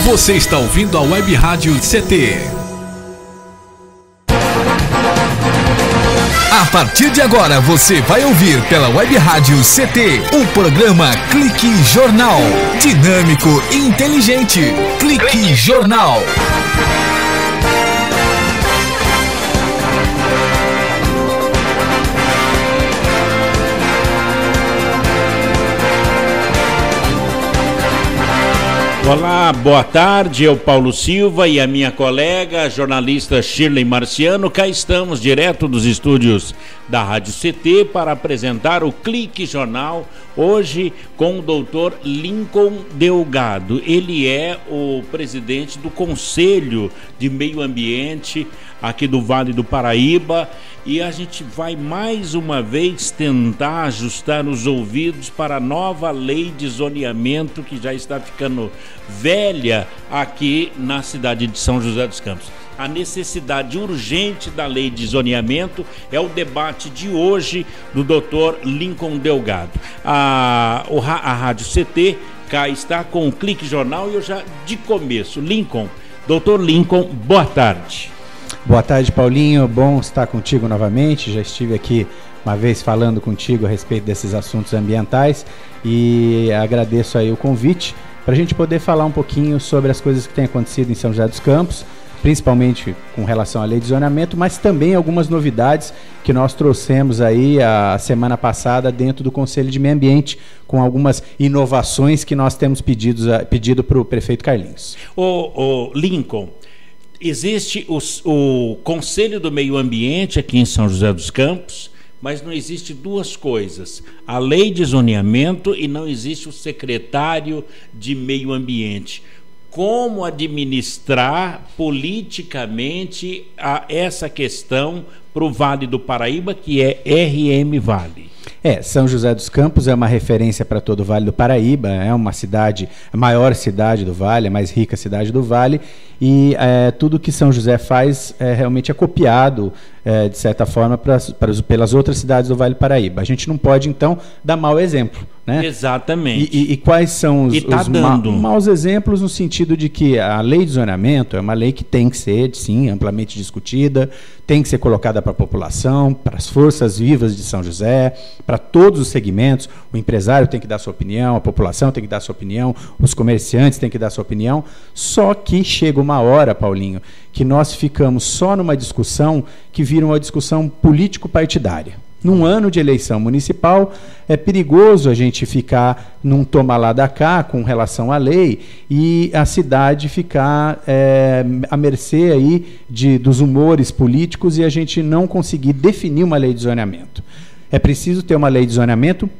Você está ouvindo a Web Rádio CT. A partir de agora você vai ouvir pela Web Rádio CT o programa Clique Jornal. Dinâmico e inteligente. Clique Jornal. Olá, boa tarde, eu Paulo Silva e a minha colega, a jornalista Shirley Marciano. Cá estamos direto dos estúdios da Rádio CT para apresentar o Clique Jornal, hoje com o doutor Lincoln Delgado. Ele é o presidente do Conselho de Meio Ambiente aqui do Vale do Paraíba, e a gente vai mais uma vez tentar ajustar os ouvidos para a nova lei de zoneamento que já está ficando velha aqui na cidade de São José dos Campos. A necessidade urgente da lei de zoneamento é o debate de hoje do Dr. Lincoln Delgado. A Rádio CT cá está com o Clique Jornal e eu já de começo, Dr. Lincoln, boa tarde. Boa tarde, Paulinho, bom estar contigo novamente. Já estive aqui uma vez falando contigo a respeito desses assuntos ambientais e agradeço aí o convite para a gente poder falar um pouquinho sobre as coisas que têm acontecido em São José dos Campos, principalmente com relação à lei de zoneamento, mas também algumas novidades que nós trouxemos aí a semana passada dentro do Conselho de Meio Ambiente, com algumas inovações que nós temos pedido para o prefeito Carlinhos. Lincoln, existe o Conselho do Meio Ambiente aqui em São José dos Campos, mas não existe duas coisas: a lei de zoneamento e não existe o secretário de Meio Ambiente. Como administrar politicamente essa questão para o Vale do Paraíba, que é RM Vale? São José dos Campos é uma referência para todo o Vale do Paraíba, é uma cidade, a maior cidade do Vale, a mais rica cidade do Vale, e tudo que São José faz realmente é copiado, de certa forma, pelas outras cidades do Vale do Paraíba. A gente não pode, então, dar mau exemplo, né? Exatamente. E quais são os maus exemplos, no sentido de que a lei de zoneamento é uma lei que tem que ser, sim, amplamente discutida, tem que ser colocada para a população, para as forças vivas de São José, para todos os segmentos. O empresário tem que dar sua opinião, a população tem que dar sua opinião, os comerciantes têm que dar sua opinião. Só que chega uma hora, Paulinho, que nós ficamos só numa discussão que vira uma discussão político-partidária. Num ano de eleição municipal, é perigoso a gente ficar num toma lá da cá com relação à lei e a cidade ficar à mercê aí dos humores políticos e a gente não conseguir definir uma lei de zoneamento. É preciso ter uma lei de zoneamento,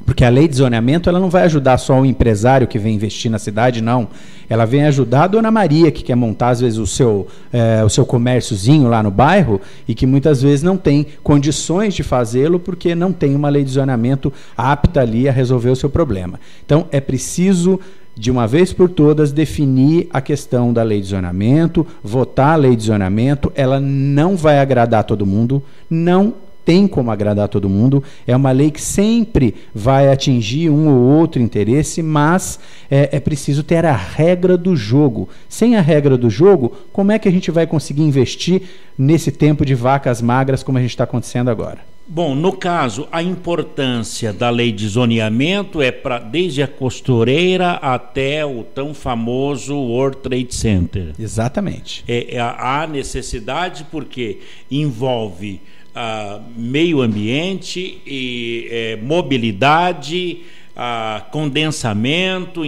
porque a lei de zoneamento ela não vai ajudar só o empresário que vem investir na cidade, não. Ela vem ajudar a dona Maria, que quer montar, às vezes, o seu comérciozinho lá no bairro e que muitas vezes não tem condições de fazê-lo porque não tem uma lei de zoneamento apta ali a resolver o seu problema. Então, é preciso, de uma vez por todas, definir a questão da lei de zoneamento, votar a lei de zoneamento. Ela não vai agradar todo mundo, não tem como agradar todo mundo, é uma lei que sempre vai atingir um ou outro interesse, mas é preciso ter a regra do jogo. Sem a regra do jogo, como é que a gente vai conseguir investir nesse tempo de vacas magras como a gente está acontecendo agora? Bom, no caso, a importância da lei de zoneamento é desde a costureira até o tão famoso World Trade Center. Exatamente. Há necessidade porque envolve meio ambiente e mobilidade, condensamento,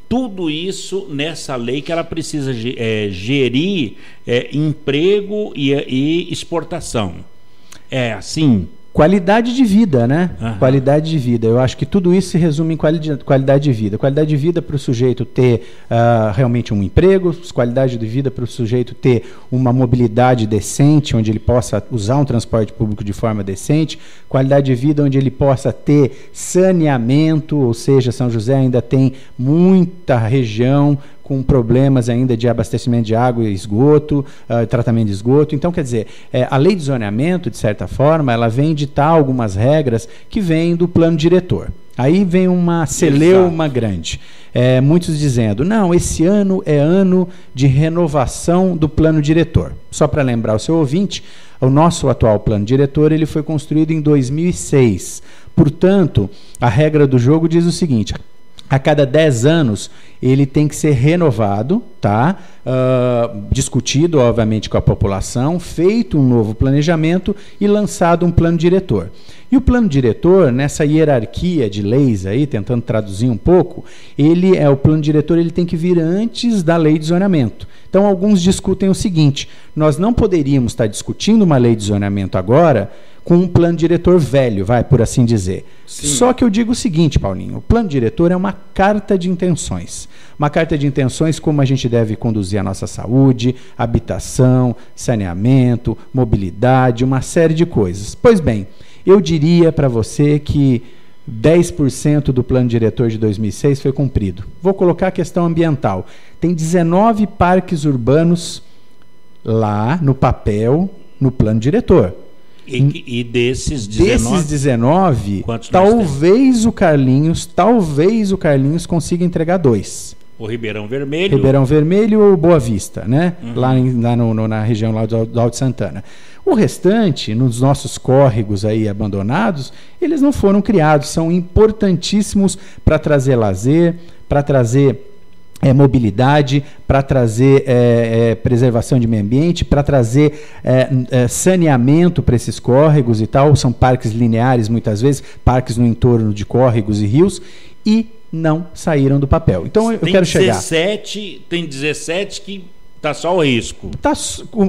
tudo isso nessa lei que ela precisa gerir emprego e exportação. É assim? Qualidade de vida, né? Uhum. Qualidade de vida. Eu acho que tudo isso se resume em qualidade de vida. Qualidade de vida para o sujeito ter realmente um emprego, qualidade de vida para o sujeito ter uma mobilidade decente, onde ele possa usar um transporte público de forma decente, qualidade de vida onde ele possa ter saneamento, ou seja, São José ainda tem muita região com problemas ainda de abastecimento de água e esgoto, tratamento de esgoto. Então, quer dizer, a lei de zoneamento, de certa forma, ela vem ditar algumas regras que vêm do plano diretor. Aí vem uma celeuma grande. Muitos dizendo, não, esse ano é ano de renovação do plano diretor. Só para lembrar o seu ouvinte, o nosso atual plano diretor ele foi construído em 2006. Portanto, a regra do jogo diz o seguinte: a cada 10 anos ele tem que ser renovado, tá? Discutido, obviamente, com a população, feito um novo planejamento e lançado um plano diretor. E o plano diretor, nessa hierarquia de leis aí, tentando traduzir um pouco, o plano diretor ele tem que vir antes da lei de zoneamento. Então, alguns discutem o seguinte: nós não poderíamos estar discutindo uma lei de zoneamento agora com um plano diretor velho, por assim dizer. Sim. Só que eu digo o seguinte, Paulinho, o plano diretor é uma carta de intenções. Uma carta de intenções como a gente deve conduzir a nossa saúde, habitação, saneamento, mobilidade, uma série de coisas. Pois bem, eu diria para você que 10% do plano diretor de 2006 foi cumprido. Vou colocar a questão ambiental. Tem 19 parques urbanos lá no papel, no plano diretor. E desses 19, talvez o Carlinhos consiga entregar 2. O Ribeirão Vermelho ou Boa Vista, né? Uhum. Na região lá do Alto Santana. O restante, nos nossos córregos aí abandonados, eles não foram criados, são importantíssimos para trazer lazer, para trazer mobilidade, para trazer preservação de meio ambiente, para trazer saneamento para esses córregos e tal. São parques lineares, muitas vezes, parques no entorno de córregos e rios, e não saíram do papel. Então, eu quero chegar... Tem 17 que está só o risco.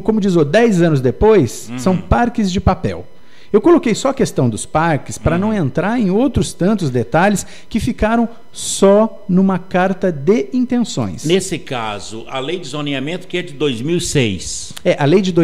Como diz o 10 anos depois, são parques de papel. Eu coloquei só a questão dos parques para não entrar em outros tantos detalhes que ficaram só numa carta de intenções. Nesse caso, a lei de zoneamento que é de 2006. A lei de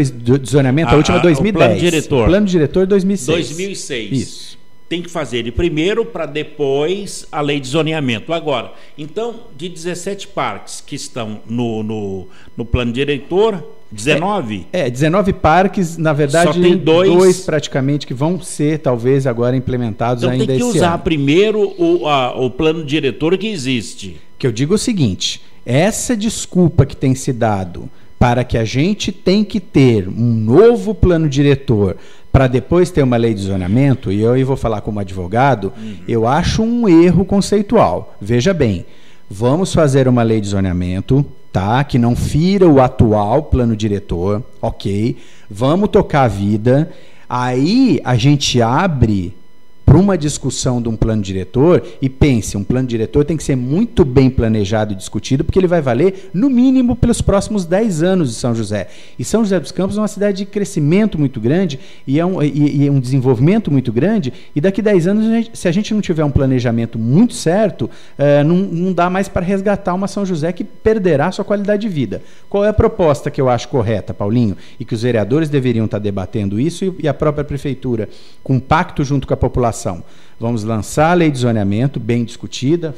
zoneamento, a última é 2010. O plano diretor. O plano diretor 2006. 2006. Isso. Tem que fazer ele primeiro para depois a lei de zoneamento. Agora, então, de 17 parques que estão no plano diretor, 19? 19 parques, na verdade, só tem dois praticamente que vão ser, talvez, agora implementados então ainda esse ano. Então tem que usar primeiro o plano diretor que existe. Que eu digo o seguinte, essa desculpa que tem se dado para que a gente tem que ter um novo plano diretor para depois ter uma lei de zoneamento, e eu vou falar como advogado, eu acho um erro conceitual. Veja bem, vamos fazer uma lei de zoneamento, tá? Que não fira o atual plano diretor, ok? Vamos tocar a vida, aí a gente abre para uma discussão de um plano diretor, e pense, um plano diretor tem que ser muito bem planejado e discutido, porque ele vai valer, no mínimo, pelos próximos 10 anos de São José. E São José dos Campos é uma cidade de crescimento muito grande, e é um desenvolvimento muito grande, e daqui 10 anos, se a gente não tiver um planejamento muito certo, não dá mais para resgatar uma São José que perderá sua qualidade de vida. Qual é a proposta que eu acho correta, Paulinho? E que os vereadores deveriam estar debatendo isso, e a própria prefeitura, com um pacto junto com a população. Vamos lançar a lei de zoneamento, bem discutida,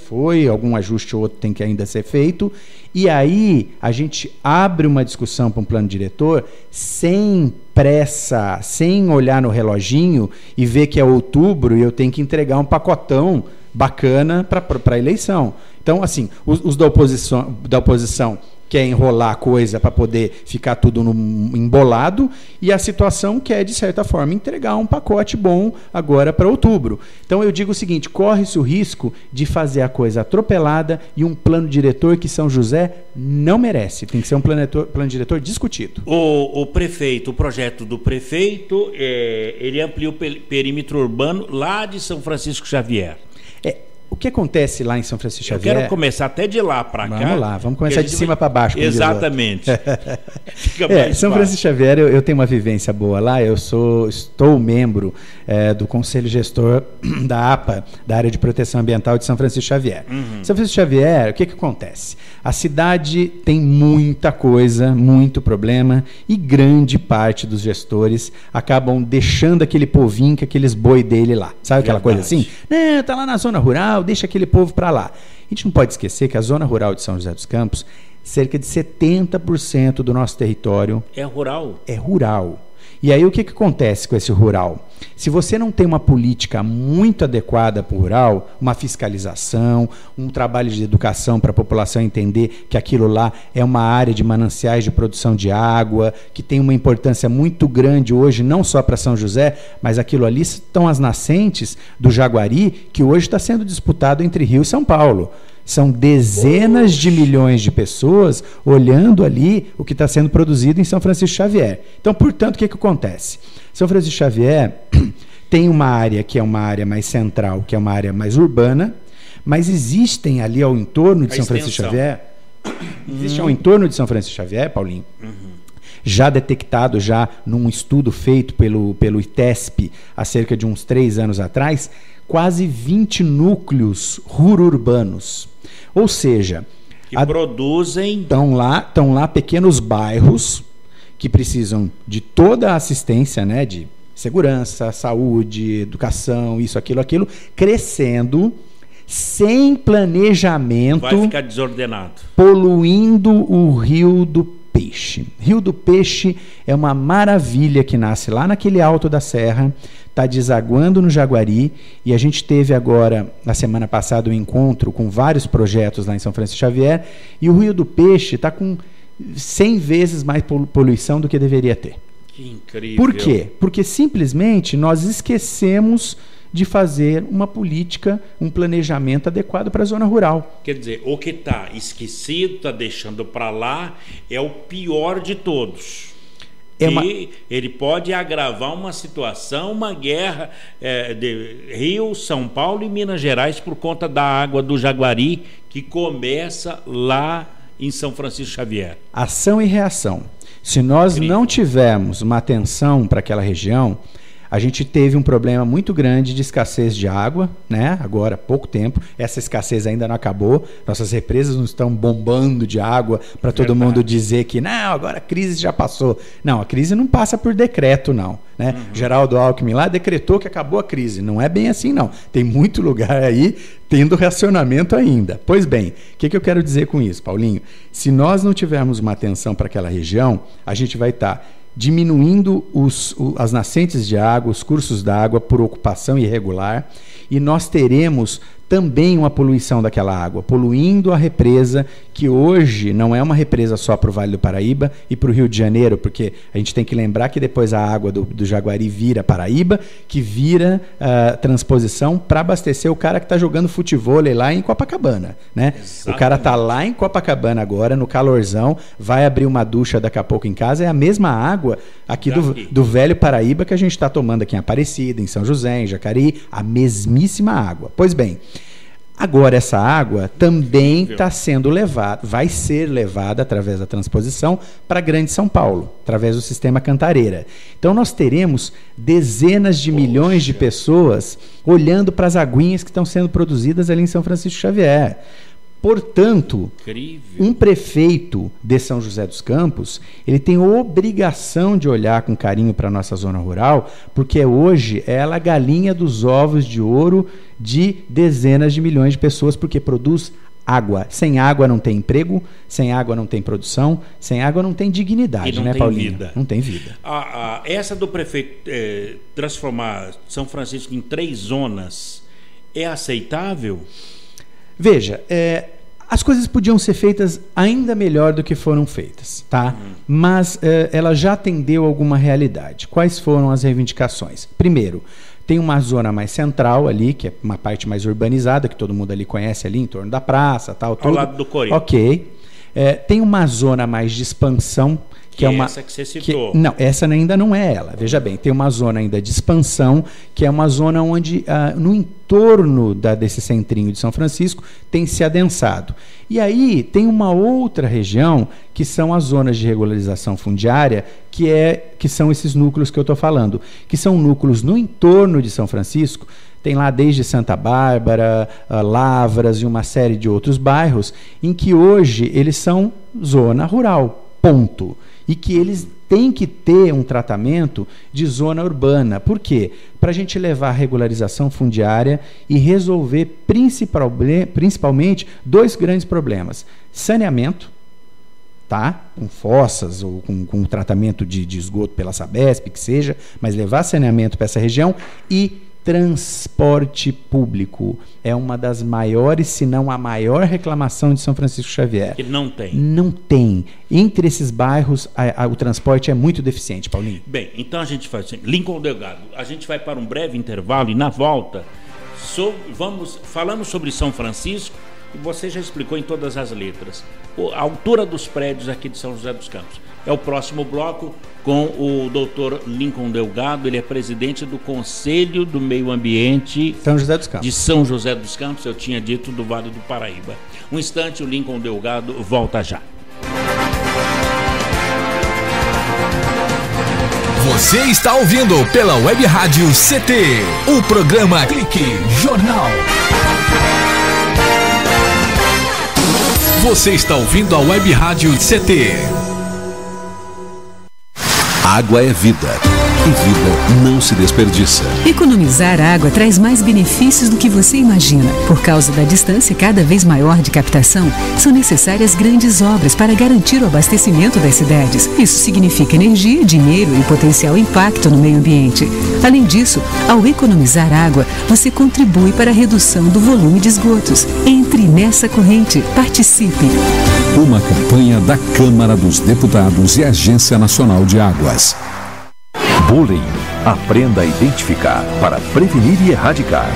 algum ajuste ou outro tem que ainda ser feito, e aí a gente abre uma discussão para um plano diretor sem pressa, sem olhar no reloginho e ver que é outubro e eu tenho que entregar um pacotão bacana para a eleição. Então, assim, os da oposição quer enrolar a coisa para poder ficar tudo embolado, e a situação quer, de certa forma, entregar um pacote bom agora para outubro. Então eu digo o seguinte, corre-se o risco de fazer a coisa atropelada e um plano diretor que São José não merece. Tem que ser um plano diretor discutido. O projeto do prefeito, ele amplia o perímetro urbano lá de São Francisco Xavier. O que acontece lá em São Francisco Xavier... Eu quero começar até de lá para cá. Vamos lá, vamos começar de cima para baixo. Exatamente. São Francisco Xavier, eu tenho uma vivência boa lá, estou membro do Conselho Gestor da APA, da Área de Proteção Ambiental de São Francisco Xavier. São Francisco Xavier, o que acontece? A cidade tem muita coisa, muito problema, e grande parte dos gestores acabam deixando aquele povinho, aqueles boi dele lá. Sabe aquela coisa assim? Está lá na zona rural, deixa aquele povo para lá. A gente não pode esquecer que a zona rural de São José dos Campos cerca de 70% do nosso território é rural. É rural. E aí o que acontece com esse rural? Se você não tem uma política muito adequada para o rural, uma fiscalização, um trabalho de educação para a população entender que aquilo lá é uma área de mananciais de produção de água, que tem uma importância muito grande hoje, não só para São José, mas aquilo ali estão as nascentes do Jaguari, que hoje está sendo disputado entre Rio e São Paulo. São dezenas de milhões de pessoas olhando ali o que está sendo produzido em São Francisco Xavier. Então, portanto, o que acontece? São Francisco Xavier tem uma área que é uma área mais central, que é uma área mais urbana, mas existem ali ao entorno de São Francisco Xavier, existe ao entorno de São Francisco Xavier, Paulinho, já detectado, já num estudo feito pelo ITESP há cerca de uns 3 anos atrás, quase 20 núcleos rururbanos. Ou seja, que produzem. Estão lá pequenos bairros que precisam de toda a assistência, né, de segurança, saúde, educação, isso, aquilo, crescendo sem planejamento. Vai ficar desordenado. Poluindo o Rio do Peixe. Rio do Peixe é uma maravilha que nasce lá naquele alto da serra, está desaguando no Jaguari, e a gente teve agora, na semana passada, um encontro com vários projetos lá em São Francisco Xavier, e o Rio do Peixe está com 100 vezes mais poluição do que deveria ter. Que incrível. Por quê? Porque simplesmente nós esquecemos de fazer uma política, um planejamento adequado para a zona rural. Quer dizer, o que está esquecido, está deixando para lá, é o pior de todos. Ele pode agravar uma situação, uma guerra de Rio, São Paulo e Minas Gerais por conta da água do Jaguari, que começa lá em São Francisco Xavier. Ação e reação. Se nós não tivermos uma atenção para aquela região, a gente teve um problema muito grande de escassez de água, né? Agora há pouco tempo, essa escassez ainda não acabou, nossas represas não estão bombando de água para todo mundo dizer que não, agora a crise já passou. Não, a crise não passa por decreto, não, né? Geraldo Alckmin lá decretou que acabou a crise, não é bem assim, não. Tem muito lugar aí tendo racionamento ainda. Pois bem, o que eu quero dizer com isso, Paulinho? Se nós não tivermos uma atenção para aquela região, a gente vai estar diminuindo as nascentes de água, os cursos d'água por ocupação irregular, e nós teremos também uma poluição daquela água, poluindo a represa, que hoje não é uma represa só para o Vale do Paraíba e para o Rio de Janeiro, porque a gente tem que lembrar que depois a água do Jaguari vira Paraíba, que vira transposição para abastecer o cara que está jogando futevôlei lá em Copacabana, né? O cara está lá em Copacabana agora, no calorzão, vai abrir uma ducha daqui a pouco em casa, é a mesma água aqui do Velho Paraíba que a gente está tomando aqui em Aparecida, em São José, em Jacareí, a mesmíssima água. Pois bem, agora essa água também está sendo levada, vai ser levada através da transposição para a Grande São Paulo, através do sistema Cantareira. Então nós teremos dezenas de milhões de pessoas olhando para as aguinhas que estão sendo produzidas ali em São Francisco Xavier. Portanto, um prefeito de São José dos Campos, ele tem obrigação de olhar com carinho para a nossa zona rural, porque hoje ela é a galinha dos ovos de ouro de dezenas de milhões de pessoas, porque produz água. Sem água não tem emprego, sem água não tem produção, sem água não tem dignidade, não, né, Paulinho? Vida. Não tem vida. Essa do prefeito transformar São Francisco em 3 zonas é aceitável? Veja, as coisas podiam ser feitas ainda melhor do que foram feitas, tá? Mas ela já atendeu alguma realidade. Quais foram as reivindicações? Primeiro, tem uma zona mais central ali, que é uma parte mais urbanizada, que todo mundo ali conhece ali, em torno da praça, tal, tudo. Ao lado do Corinthians. Ok. Tem uma zona mais de expansão, que é uma essa que você citou. Não, essa ainda não é ela. Veja bem, tem uma zona ainda de expansão, que é uma zona onde, no entorno desse centrinho de São Francisco, tem se adensado. E aí tem uma outra região, que são as zonas de regularização fundiária, que são esses núcleos que eu estou falando, que são núcleos no entorno de São Francisco. Tem lá desde Santa Bárbara, Lavras e uma série de outros bairros, em que hoje eles são zona rural, ponto. E que eles têm que ter um tratamento de zona urbana. Por quê? Para a gente levar a regularização fundiária e resolver principalmente 2 grandes problemas. Saneamento, tá? Com fossas ou com tratamento de esgoto pela Sabesp, que seja, mas levar saneamento para essa região. E transporte público é uma das maiores, se não a maior reclamação de São Francisco Xavier. Que não tem. Não tem. Entre esses bairros, o transporte é muito deficiente, Paulinho. Bem, então a gente faz assim, Lincoln Delgado, a gente vai para um breve intervalo e na volta falamos sobre São Francisco e você já explicou em todas as letras. A altura dos prédios aqui de São José dos Campos. É o próximo bloco com o doutor Lincoln Delgado, ele é presidente do Conselho do Meio Ambiente São José dos Campos. De São José dos Campos, eu tinha dito do Vale do Paraíba. Um instante, o Lincoln Delgado volta já. Você está ouvindo pela Web Rádio CT, o programa Clique Jornal. Você está ouvindo a Web Rádio CT. Água é vida. E vida não se desperdiça. Economizar água traz mais benefícios do que você imagina. Por causa da distância cada vez maior de captação, são necessárias grandes obras para garantir o abastecimento das cidades. Isso significa energia, dinheiro e potencial impacto no meio ambiente. Além disso, ao economizar água, você contribui para a redução do volume de esgotos. Entre nessa corrente. Participe. Uma campanha da Câmara dos Deputados e Agência Nacional de Águas. Bullying. Aprenda a identificar para prevenir e erradicar.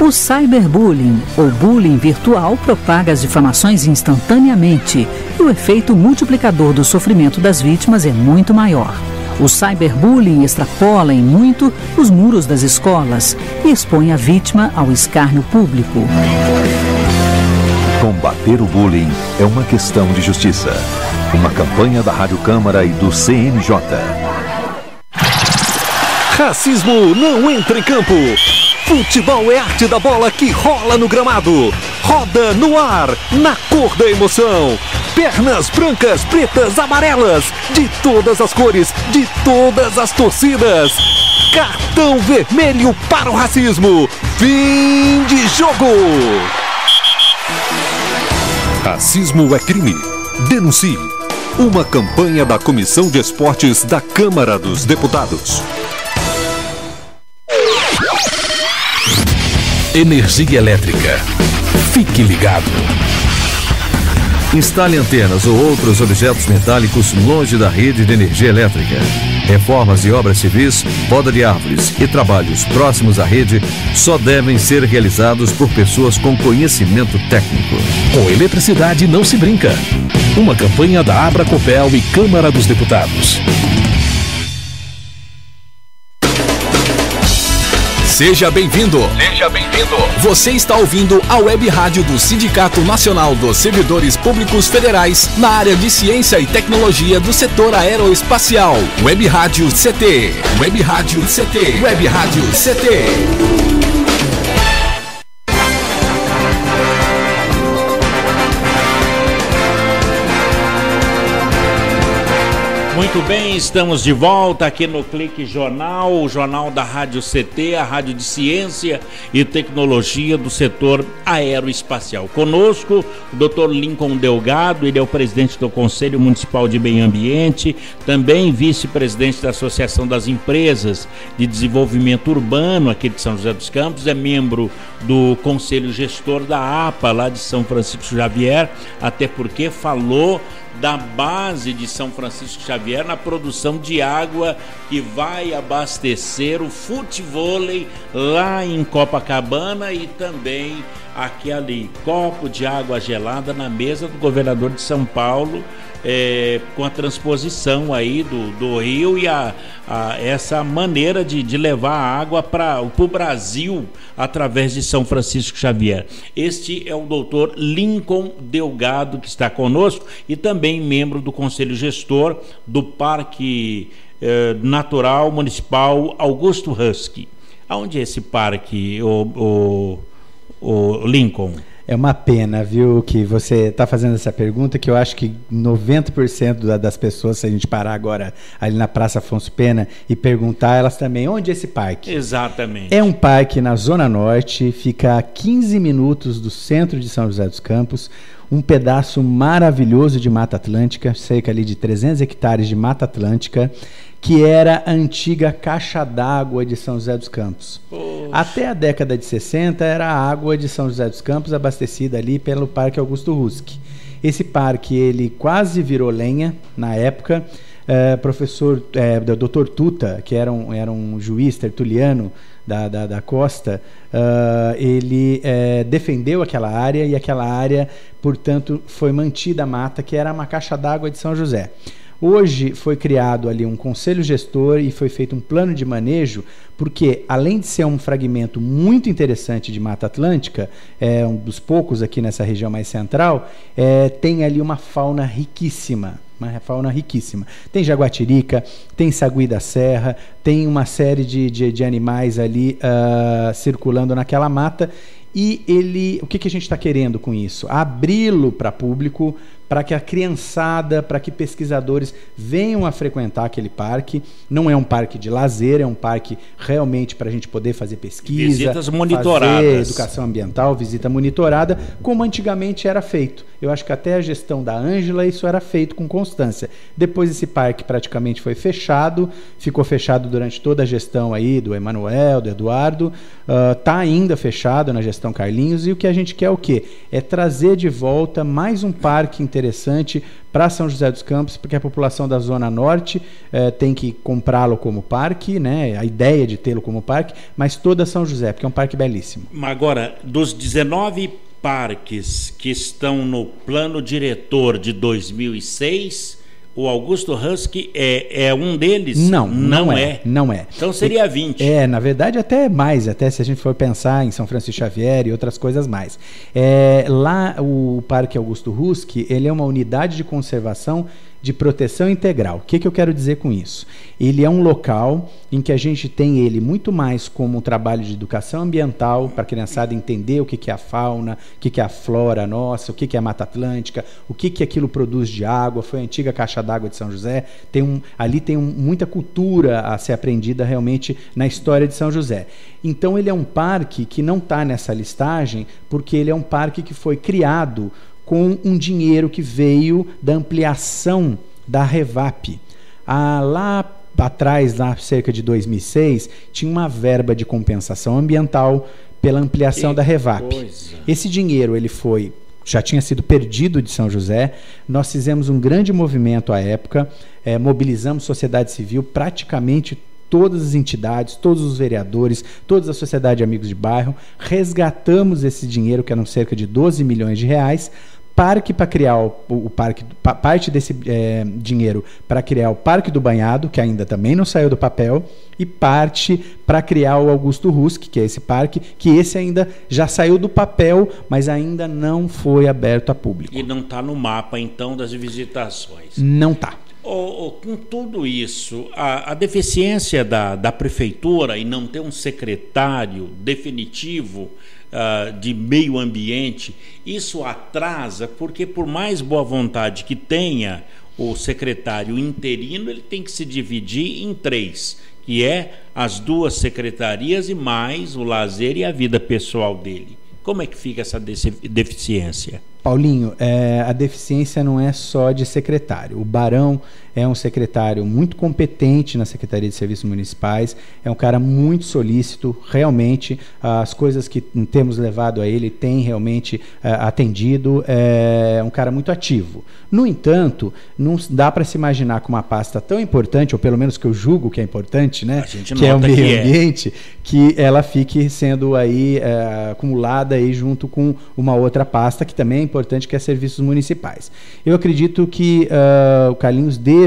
O cyberbullying, ou bullying virtual, propaga as difamações instantaneamente e o efeito multiplicador do sofrimento das vítimas é muito maior. O cyberbullying extrapola em muito os muros das escolas e expõe a vítima ao escárnio público. Combater o bullying é uma questão de justiça. Uma campanha da Rádio Câmara e do CNJ. Racismo não entra em campo. Futebol é arte da bola que rola no gramado. Roda no ar, na cor da emoção. Pernas brancas, pretas, amarelas. De todas as cores, de todas as torcidas. Cartão vermelho para o racismo. Fim de jogo. Racismo é crime. Denuncie. Uma campanha da Comissão de Esportes da Câmara dos Deputados. Energia elétrica. Fique ligado. Instale antenas ou outros objetos metálicos longe da rede de energia elétrica. Reformas e obras civis, poda de árvores e trabalhos próximos à rede só devem ser realizados por pessoas com conhecimento técnico. Com eletricidade não se brinca. Uma campanha da Abracopel e Câmara dos Deputados. Seja bem-vindo. Seja bem-vindo. Você está ouvindo a Web Rádio do Sindicato Nacional dos Servidores Públicos Federais na área de Ciência e Tecnologia do setor aeroespacial. Web Rádio CT. Web Rádio CT. Web Rádio CT. Muito bem, estamos de volta aqui no Clique Jornal, o jornal da Rádio CT, a rádio de ciência e tecnologia do setor aeroespacial. Conosco, o Dr. Lincoln Delgado, ele é o presidente do Conselho Municipal de Meio Ambiente, também vice-presidente da Associação das Empresas de Desenvolvimento Urbano aqui de São José dos Campos, é membro do Conselho Gestor da APA, lá de São Francisco Xavier, até porque falou da base de São Francisco Xavier na produção de água que vai abastecer o futevôlei lá em Copacabana e também aquele copo de água gelada na mesa do governador de São Paulo, com a transposição aí do rio e essa maneira de levar a água para o Brasil através de São Francisco Xavier. Este é o doutor Lincoln Delgado que está conosco e também membro do Conselho Gestor do Parque Natural Municipal Augusto Husky. Aonde é esse parque, o Lincoln? É uma pena, viu, que você está fazendo essa pergunta, que eu acho que 90% das pessoas, se a gente parar agora ali na Praça Afonso Pena e perguntar, elas também, onde é esse parque? Exatamente. É um parque na Zona Norte, fica a 15 minutos do centro de São José dos Campos, um pedaço maravilhoso de Mata Atlântica, cerca ali de 300 hectares de Mata Atlântica, que era a antiga caixa d'água de São José dos Campos. Poxa. Até a década de 60 era a água de São José dos Campos abastecida ali pelo Parque Augusto Husk. Esse parque ele quase virou lenha na época. Dr. Tuta, que era um juiz tertuliano da costa, ele defendeu aquela área e aquela área, portanto, foi mantida a mata, que era uma caixa d'água de São José. Hoje foi criado ali um conselho gestor e foi feito um plano de manejo, porque além de ser um fragmento muito interessante de Mata Atlântica, um dos poucos aqui nessa região mais central, tem ali uma fauna riquíssima. Tem jaguatirica, tem sagui da serra, tem uma série de animais ali circulando naquela mata. E o que a gente está querendo com isso? Abri-lo para público, para que a criançada, para que pesquisadores venham a frequentar aquele parque. Não é um parque de lazer, é um parque realmente para a gente poder fazer pesquisa, visitas monitoradas, fazer educação ambiental, visita monitorada, como antigamente era feito. Eu acho que até a gestão da Ângela isso era feito com constância. Depois esse parque praticamente foi fechado, ficou fechado durante toda a gestão aí do Emanuel, do Eduardo, está ainda fechado na gestão Carlinhos, e o que a gente quer é o quê? É trazer de volta mais um parque interessante para São José dos Campos, porque a população da Zona Norte tem que comprá-lo como parque, né? A ideia de tê-lo como parque, mas toda São José, porque é um parque belíssimo. Agora, dos 19 parques que estão no plano diretor de 2006, o Augusto Husk é um deles? Não é. Então seria 20. Na verdade até mais, até se a gente for pensar em São Francisco Xavier e outras coisas mais. Lá o Parque Augusto Husk, ele é uma unidade de conservação de proteção integral. O que eu quero dizer com isso? Ele é um local em que a gente tem ele muito mais como um trabalho de educação ambiental, para a criançada entender o que é a fauna, o que é a flora nossa, o que é a Mata Atlântica, o que aquilo produz de água. Foi a antiga caixa d'água de São José. Ali tem muita cultura a ser aprendida realmente na história de São José. Então ele é um parque que não está nessa listagem, porque ele é um parque que foi criado com um dinheiro que veio da ampliação da Revap. Lá atrás, cerca de 2006, tinha uma verba de compensação ambiental pela ampliação da Revap. Esse dinheiro já tinha sido perdido de São José. Nós fizemos um grande movimento à época, mobilizamos sociedade civil, praticamente todas as entidades, todos os vereadores, toda a sociedade de amigos de bairro, resgatamos esse dinheiro, que eram cerca de 12 milhões de reais, para criar o parque, parte desse dinheiro para criar o Parque do Banhado, que ainda também não saiu do papel, e parte para criar o Augusto Husk, que é esse parque, que esse ainda já saiu do papel, mas ainda não foi aberto a público. E não está no mapa, então, das visitações? Não está. Com tudo isso, a deficiência da prefeitura em não ter um secretário definitivo de meio ambiente, isso atrasa, porque por mais boa vontade que tenha o secretário interino, ele tem que se dividir em 3, que é as 2 secretarias e mais o lazer e a vida pessoal dele. Como é que fica essa deficiência? Paulinho, a deficiência não é só de secretário. O Barão é um secretário muito competente na Secretaria de Serviços Municipais, é um cara muito solícito, realmente, as coisas que temos levado a ele tem realmente atendido, é um cara muito ativo. No entanto, não dá para se imaginar com uma pasta tão importante, ou pelo menos que eu julgo que é importante, né? Que é o meio ambiente, que ela fique sendo aí acumulada aí junto com uma outra pasta que também é importante, que é serviços municipais. Eu acredito que o Carlinhos deva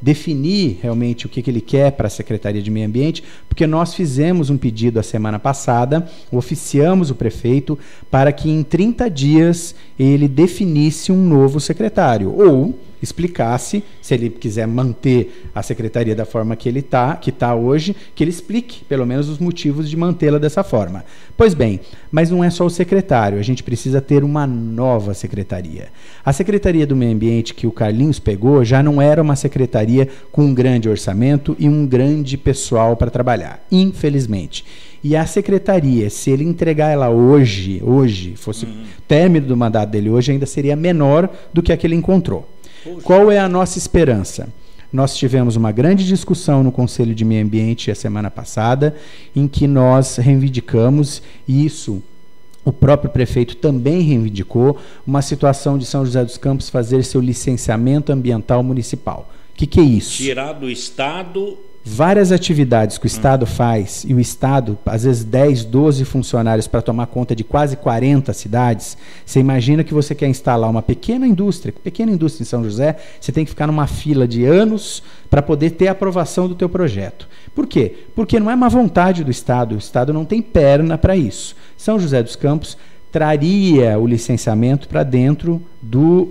definir realmente o que ele quer para a Secretaria de Meio Ambiente, porque nós fizemos um pedido a semana passada, oficiamos o prefeito para que em 30 dias ele definisse um novo secretário, ou explicasse, se ele quiser manter a secretaria da forma que está hoje, que ele explique pelo menos os motivos de mantê-la dessa forma. Pois bem, mas não é só o secretário, a gente precisa ter uma nova secretaria. A Secretaria do Meio Ambiente que o Carlinhos pegou já não era uma secretaria com um grande orçamento e um grande pessoal para trabalhar, infelizmente. E a secretaria, se ele entregar ela hoje fosse término do mandato dele hoje, ainda seria menor do que a que ele encontrou. Poxa. Qual é a nossa esperança? Nós tivemos uma grande discussão no Conselho de Meio Ambiente a semana passada, em que nós reivindicamos isso. O próprio prefeito também reivindicou uma situação de São José dos Campos fazer seu licenciamento ambiental municipal. O que é isso? Tirar do Estado... Várias atividades que o Estado faz, e o Estado, às vezes 10, 12 funcionários para tomar conta de quase 40 cidades. Você imagina que você quer instalar uma pequena indústria em São José, você tem que ficar numa fila de anos para poder ter a aprovação do teu projeto. Por quê? Porque não é má vontade do Estado, o Estado não tem perna para isso. São José dos Campos traria o licenciamento para dentro do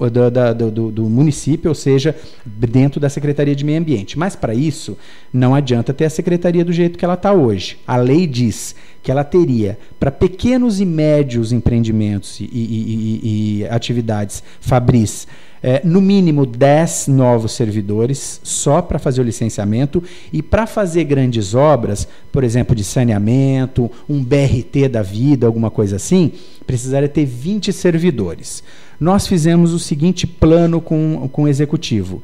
município, ou seja, dentro da Secretaria de Meio Ambiente. Mas, para isso, não adianta ter a Secretaria do jeito que ela está hoje. A lei diz que ela teria, para pequenos e médios empreendimentos e atividades fabris, no mínimo 10 novos servidores só para fazer o licenciamento, e para fazer grandes obras, por exemplo, de saneamento, um BRT da vida, alguma coisa assim, precisaria ter 20 servidores. Nós fizemos o seguinte plano com o executivo.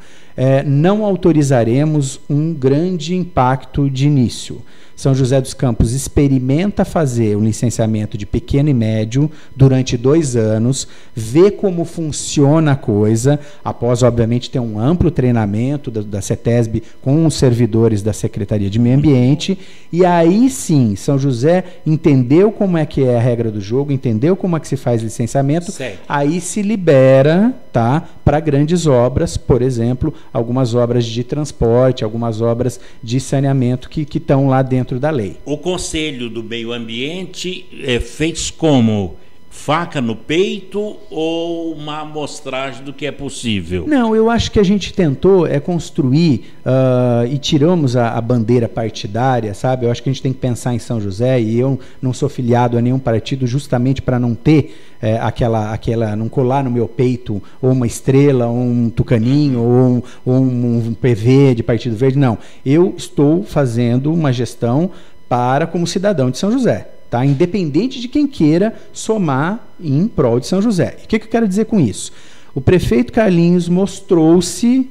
Não autorizaremos um grande impacto de início. São José dos Campos experimenta fazer um licenciamento de pequeno e médio durante 2 anos, vê como funciona a coisa, após, obviamente, ter um amplo treinamento da CETESB com os servidores da Secretaria de Meio Ambiente, e aí sim, São José entendeu como é que é a regra do jogo, entendeu como é que se faz licenciamento, certo. Aí se libera, tá, para grandes obras, por exemplo, algumas obras de transporte, algumas obras de saneamento que estão lá dentro da lei. O Conselho do Meio Ambiente fez como? Faca no peito ou uma amostragem do que é possível? Não, eu acho que a gente tentou construir e tiramos a bandeira partidária, sabe? Eu acho que a gente tem que pensar em São José, e eu não sou filiado a nenhum partido justamente para não ter não colar no meu peito ou uma estrela, ou um tucaninho, ou um PV de Partido Verde. Não, eu estou fazendo uma gestão como cidadão de São José. Tá? Independente de quem queira somar em prol de São José. O que eu quero dizer com isso? O prefeito Carlinhos mostrou-se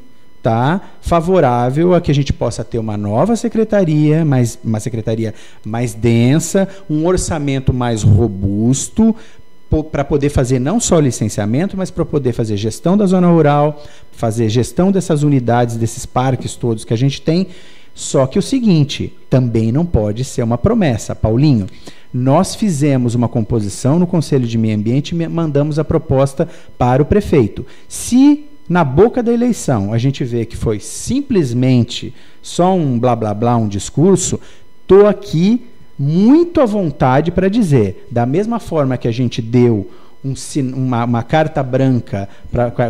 favorável a que a gente possa ter uma nova secretaria, uma secretaria mais densa, um orçamento mais robusto, para poder fazer não só licenciamento, mas para poder fazer gestão da zona rural, fazer gestão dessas unidades, desses parques todos que a gente tem. Só que o seguinte, também não pode ser uma promessa, Paulinho. Nós fizemos uma composição no Conselho de Meio Ambiente e mandamos a proposta para o prefeito. Se na boca da eleição a gente vê que foi simplesmente só um blá blá blá, um discurso, estou aqui muito à vontade para dizer, da mesma forma que a gente deu uma carta branca,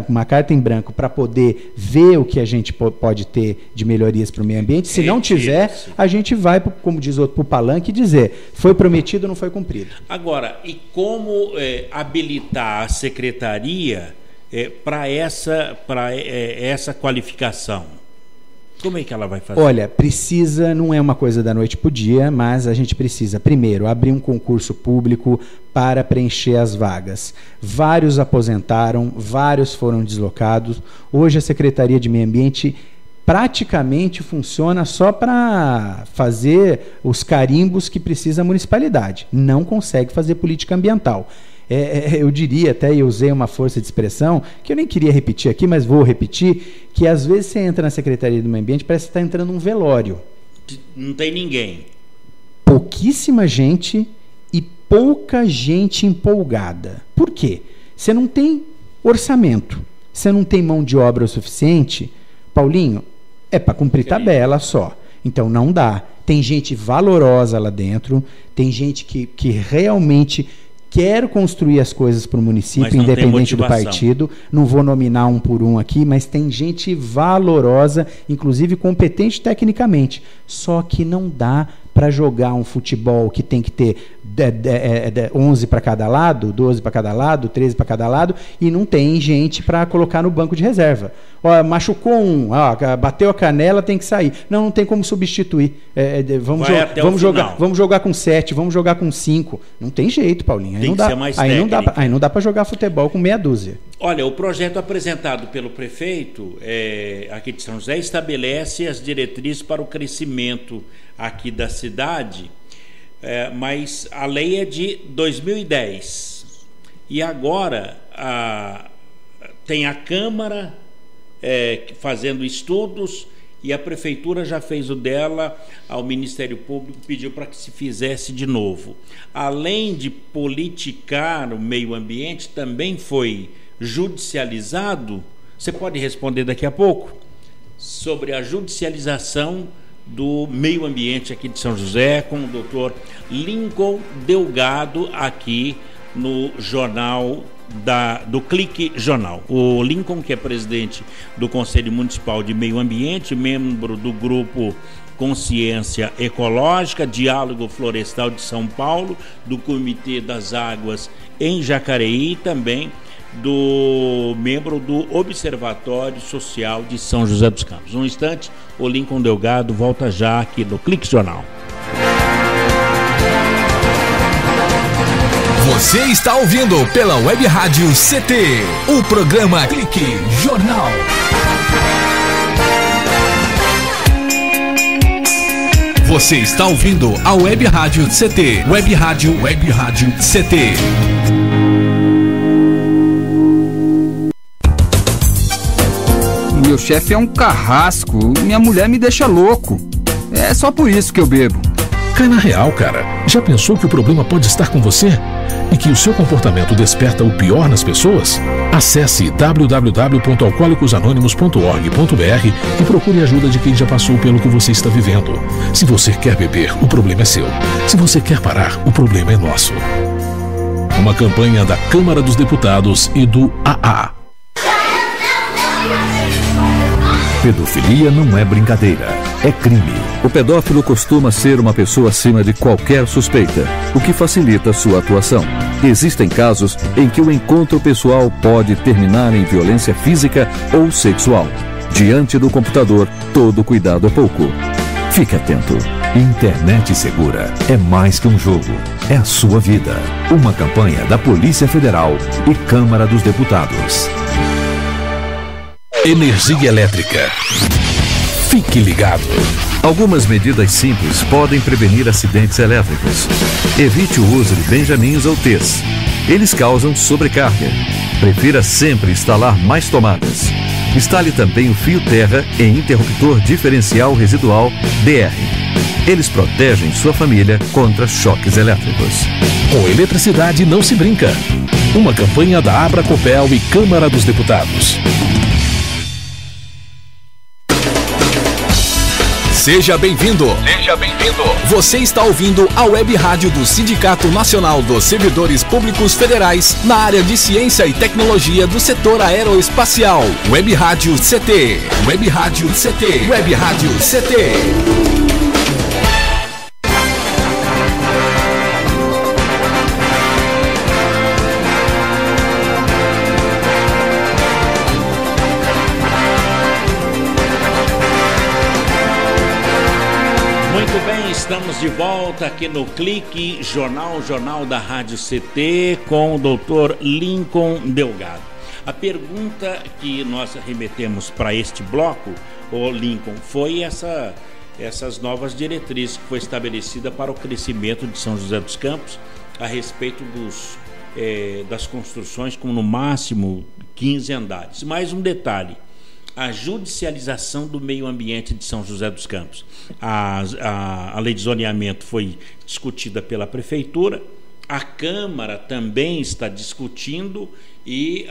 uma carta em branco para poder ver o que a gente pode ter de melhorias para o meio ambiente. Se não tiver, a gente vai, como diz outro, para o palanque e dizer, foi prometido ou não foi cumprido. Agora, e como habilitar a secretaria para essa qualificação? Como é que ela vai fazer? Olha, não é uma coisa da noite para o dia, mas a gente precisa, primeiro, abrir um concurso público para preencher as vagas. Vários aposentaram, vários foram deslocados. Hoje a Secretaria de Meio Ambiente praticamente funciona só para fazer os carimbos que precisa a municipalidade. Não consegue fazer política ambiental. Eu diria, até eu usei uma força de expressão, que eu nem queria repetir aqui, mas vou repetir, que às vezes você entra na Secretaria do Meio Ambiente, parece que está entrando num velório. Não tem ninguém. Pouquíssima gente e pouca gente empolgada. Por quê? Você não tem orçamento, você não tem mão de obra o suficiente, Paulinho, é para cumprir tabela só. Então não dá. Tem gente valorosa lá dentro, tem gente que realmente Quero construir as coisas para o município, independente do partido. Não vou nominar um por um aqui, mas tem gente valorosa, inclusive competente tecnicamente. Só que não dá para jogar um futebol que tem que ter 11 para cada lado, 12 para cada lado, 13 para cada lado, e não tem gente para colocar no banco de reserva. Ó, machucou um, bateu a canela, tem que sair. Não tem como substituir. Vamos jogar com 7, vamos jogar com 5. Não tem jeito, Paulinho. Aí não dá para jogar futebol com meia dúzia. Olha, o projeto apresentado pelo prefeito aqui de São José estabelece as diretrizes para o crescimento aqui da cidade, mas a lei é de 2010 e agora tem a Câmara fazendo estudos e a Prefeitura já fez o dela, ao Ministério Público pediu para que se fizesse de novo. Além de politicar o meio ambiente, também foi judicializado. Você pode responder daqui a pouco sobre a judicialização do meio ambiente aqui de São José com o doutor Lincoln Delgado aqui no jornal do Clique Jornal. O Lincoln, que é presidente do Conselho Municipal de Meio Ambiente, membro do grupo Consciência Ecológica, Diálogo Florestal de São Paulo, do Comitê das Águas em Jacareí e também membro do Observatório Social de São José dos Campos. Um instante, o Lincoln Delgado volta já aqui no Clique Jornal. Você está ouvindo pela Web Rádio CT, o programa Clique Jornal. Você está ouvindo a Web Rádio CT, Web Rádio CT. Meu chefe é um carrasco, minha mulher me deixa louco. É só por isso que eu bebo. Cai na real, cara. Já pensou que o problema pode estar com você? E que o seu comportamento desperta o pior nas pessoas? Acesse www.alcoolicosanonimos.org.br e procure ajuda de quem já passou pelo que você está vivendo. Se você quer beber, o problema é seu. Se você quer parar, o problema é nosso. Uma campanha da Câmara dos Deputados e do AA. Pedofilia não é brincadeira, é crime. O pedófilo costuma ser uma pessoa acima de qualquer suspeita, o que facilita sua atuação. Existem casos em que o encontro pessoal pode terminar em violência física ou sexual. Diante do computador, todo cuidado é pouco. Fique atento. Internet segura é mais que um jogo, é a sua vida. Uma campanha da Polícia Federal e Câmara dos Deputados. Energia elétrica. Fique ligado. Algumas medidas simples podem prevenir acidentes elétricos. Evite o uso de benjamins ou T's. Eles causam sobrecarga. Prefira sempre instalar mais tomadas. Instale também o fio terra em interruptor diferencial residual DR. Eles protegem sua família contra choques elétricos. Com eletricidade não se brinca. Uma campanha da Abracopel e Câmara dos Deputados. Seja bem-vindo. Seja bem-vindo. Você está ouvindo a Web Rádio do Sindicato Nacional dos Servidores Públicos Federais na área de Ciência e Tecnologia do setor aeroespacial. Web Rádio CT. Web Rádio CT. Web Rádio CT. Estamos de volta aqui no Clique Jornal, jornal da Rádio CT, com o doutor Lincoln Delgado. A pergunta que nós remetemos para este bloco, o Lincoln, foi essas novas diretrizes que foi estabelecida para o crescimento de São José dos Campos a respeito das construções com no máximo 15 andares. Mais um detalhe. A judicialização do meio ambiente de São José dos Campos. A lei de zoneamento foi discutida pela Prefeitura, a Câmara também está discutindo e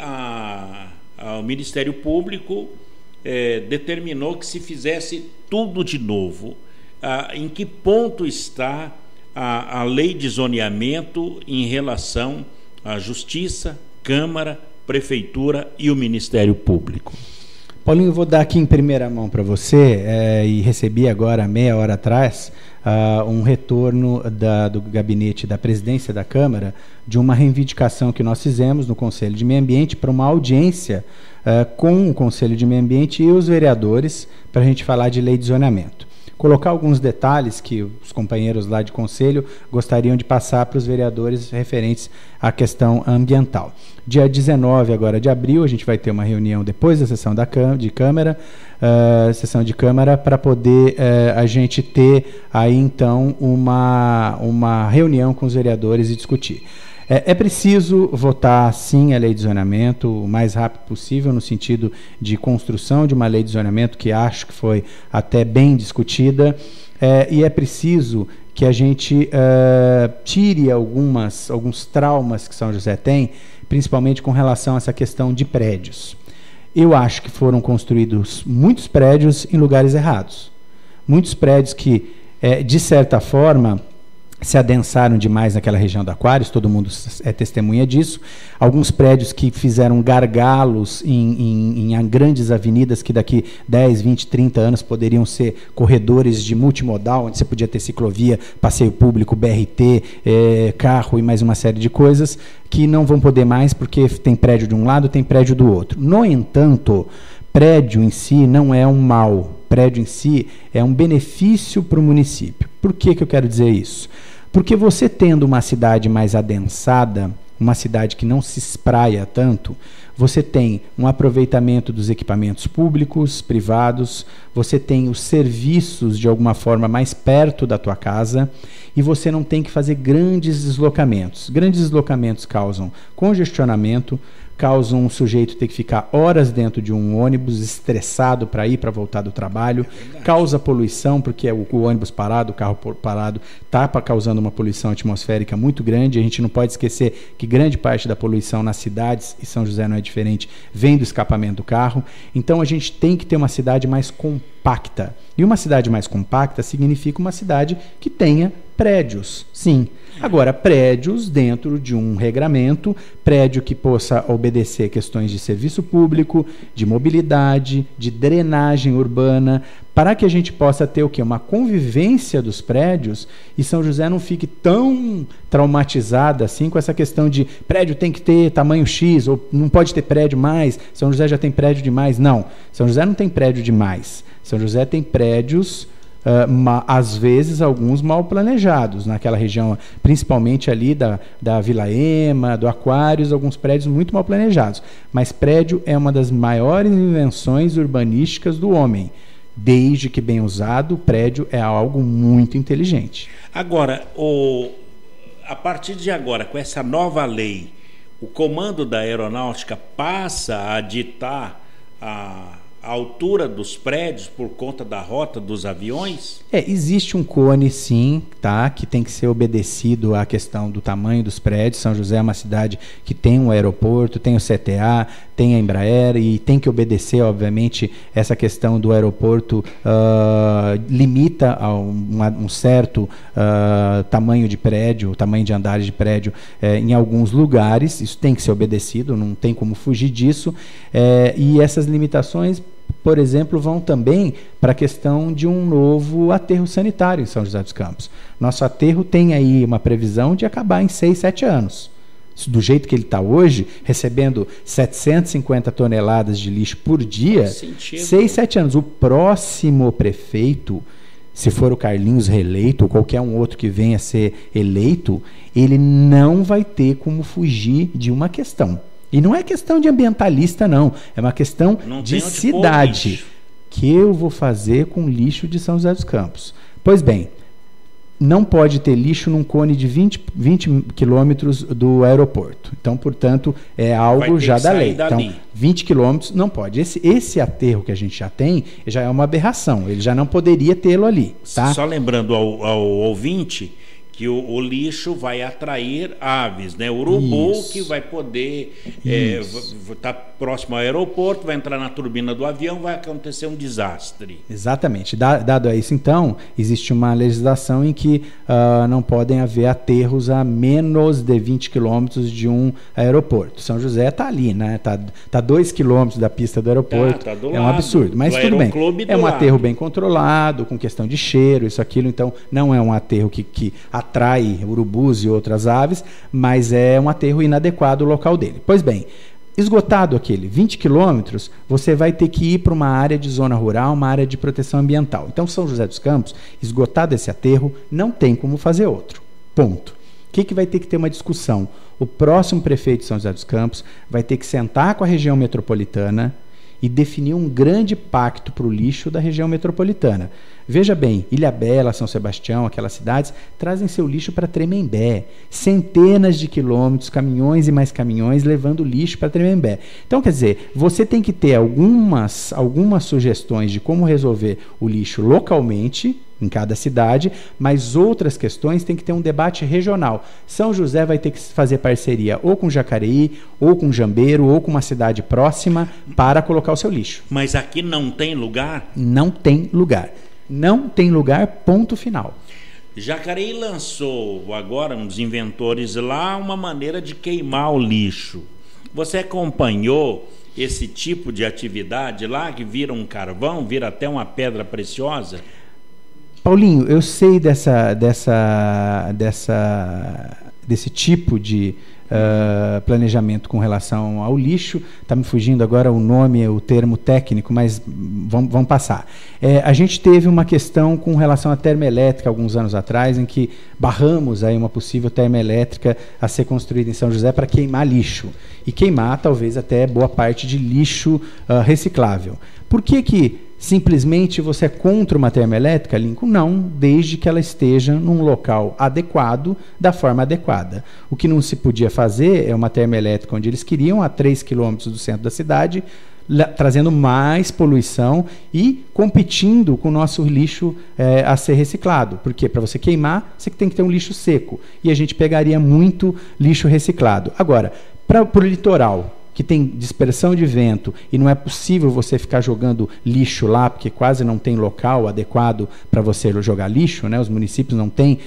o Ministério Público determinou que se fizesse tudo de novo. Em que ponto está a lei de zoneamento em relação a Justiça, Câmara, Prefeitura e o Ministério Público. Paulinho, vou dar aqui em primeira mão para você, e recebi agora, meia hora atrás, um retorno do gabinete da presidência da Câmara de uma reivindicação que nós fizemos no Conselho de Meio Ambiente para uma audiência com o Conselho de Meio Ambiente e os vereadores para a gente falar de lei de zoneamento. Colocar alguns detalhes que os companheiros lá de conselho gostariam de passar para os vereadores referentes à questão ambiental. Dia 19 agora de abril, a gente vai ter uma reunião depois da sessão de Câmara, para poder a gente ter aí então uma reunião com os vereadores e discutir. É preciso votar, sim, a lei de zoneamento o mais rápido possível, no sentido de construção de uma lei de zoneamento que acho que foi até bem discutida, e é preciso que a gente tire alguns traumas que São José tem, principalmente com relação a essa questão de prédios. Eu acho que foram construídos muitos prédios em lugares errados. Muitos prédios que, de certa forma, se adensaram demais naquela região do Aquários, todo mundo é testemunha disso. Alguns prédios que fizeram gargalos em grandes avenidas que daqui 10, 20, 30 anos poderiam ser corredores de multimodal, onde você podia ter ciclovia, passeio público, BRT, carro e mais uma série de coisas que não vão poder mais porque tem prédio de um lado, tem prédio do outro. No entanto, prédio em si não é um mal. Prédio em si é um benefício para o município. Por que eu quero dizer isso? Porque você tendo uma cidade mais adensada, uma cidade que não se espraia tanto, você tem um aproveitamento dos equipamentos públicos, privados, você tem os serviços de alguma forma mais perto da tua casa e você não tem que fazer grandes deslocamentos. Grandes deslocamentos causam congestionamento, causam um sujeito ter que ficar horas dentro de um ônibus estressado para ir, para voltar do trabalho, causa poluição, porque o ônibus parado, o carro parado, está causando uma poluição atmosférica muito grande. A gente não pode esquecer que grande parte da poluição nas cidades, e São José não é diferente, vem do escapamento do carro. Então a gente tem que ter uma cidade mais compacta. E uma cidade mais compacta significa uma cidade que tenha prédios, sim. Agora, prédios dentro de um regramento, prédio que possa obedecer questões de serviço público, de mobilidade, de drenagem urbana, para que a gente possa ter o quê? Uma convivência dos prédios e São José não fique tão traumatizada assim com essa questão de prédio tem que ter tamanho X, ou não pode ter prédio mais, São José já tem prédio demais. Não, São José não tem prédio demais. São José tem prédios, às vezes alguns mal planejados, naquela região, principalmente ali da Vila Ema, do Aquários, alguns prédios muito mal planejados. Mas prédio é uma das maiores invenções urbanísticas do homem. Desde que bem usado, o prédio é algo muito inteligente. Agora, a partir de agora, com essa nova lei, o comando da aeronáutica passa a ditar a altura dos prédios por conta da rota dos aviões? Existe um cone, sim, tá, que tem que ser obedecido à questão do tamanho dos prédios. São José é uma cidade que tem um aeroporto, tem o CTA, tem a Embraer e tem que obedecer, obviamente, essa questão do aeroporto limita a um certo tamanho de prédio, tamanho de andares de prédio em alguns lugares. Isso tem que ser obedecido, não tem como fugir disso. E essas limitações, por exemplo, vão também para a questão de um novo aterro sanitário em São José dos Campos. Nosso aterro tem aí uma previsão de acabar em 6, 7 anos. Do jeito que ele está hoje, recebendo 750 toneladas de lixo por dia, 6, 7 anos. O próximo prefeito, se for o Carlinhos reeleito ou qualquer um outro que venha a ser eleito, ele não vai ter como fugir de uma questão. E não é questão de ambientalista, não. É uma questão de cidade. O que eu vou fazer com o lixo de São José dos Campos? Pois bem, não pode ter lixo num cone de 20 quilômetros do aeroporto. Então, portanto, é algo já da lei. Então, 20 quilômetros não pode. Esse aterro que a gente já tem, já é uma aberração. Ele já não poderia tê-lo ali. Tá? Só lembrando ao ouvinte que o lixo vai atrair aves, né? O urubu que vai poder tá próximo ao aeroporto, vai entrar na turbina do avião, vai acontecer um desastre. Exatamente. Dado a isso, então, existe uma legislação em que não podem haver aterros a menos de 20 quilômetros de um aeroporto. São José está ali, né? Tá 2 quilômetros da pista do aeroporto. Tá do um absurdo. Mas tudo bem. É um aterro bem controlado, com questão de cheiro, isso, aquilo. Então, não é um aterro que atrai urubus e outras aves, mas é um aterro inadequado o local dele. Pois bem, esgotado aquele 20 quilômetros, você vai ter que ir para uma área de zona rural, uma área de proteção ambiental. Então, São José dos Campos, esgotado esse aterro, não tem como fazer outro. Ponto. O que vai ter que ter uma discussão? O próximo prefeito de São José dos Campos vai ter que sentar com a região metropolitana e definir um grande pacto para o lixo da região metropolitana. Veja bem, Ilhabela, São Sebastião, aquelas cidades, trazem seu lixo para Tremembé. Centenas de quilômetros, caminhões e mais caminhões levando lixo para Tremembé. Então, quer dizer, você tem que ter algumas sugestões de como resolver o lixo localmente, em cada cidade, mas outras questões tem que ter um debate regional. São José vai ter que fazer parceria ou com Jacareí, ou com Jambeiro, ou com uma cidade próxima para colocar o seu lixo. Mas aqui não tem lugar? Não tem lugar. Não tem lugar, ponto final. Jacareí lançou agora, uns inventores lá, uma maneira de queimar o lixo. Você acompanhou esse tipo de atividade lá, que vira um carvão, vira até uma pedra preciosa? Paulinho, eu sei desse tipo de planejamento com relação ao lixo. Está me fugindo agora o nome, o termo técnico, mas vamos passar. A gente teve uma questão com relação à termoelétrica alguns anos atrás, em que barramos aí uma possível termoelétrica a ser construída em São José para queimar lixo. E queimar talvez até boa parte de lixo reciclável. Por que simplesmente você é contra uma termoelétrica, Lincoln? Não, desde que ela esteja num local adequado, da forma adequada. O que não se podia fazer é uma termoelétrica onde eles queriam, a 3 quilômetros do centro da cidade, trazendo mais poluição e competindo com o nosso lixo a ser reciclado. Porque para você queimar, você tem que ter um lixo seco. E a gente pegaria muito lixo reciclado. Agora, para o litoral, que tem dispersão de vento e não é possível você ficar jogando lixo lá, porque quase não tem local adequado para você jogar lixo, né? Os municípios não têm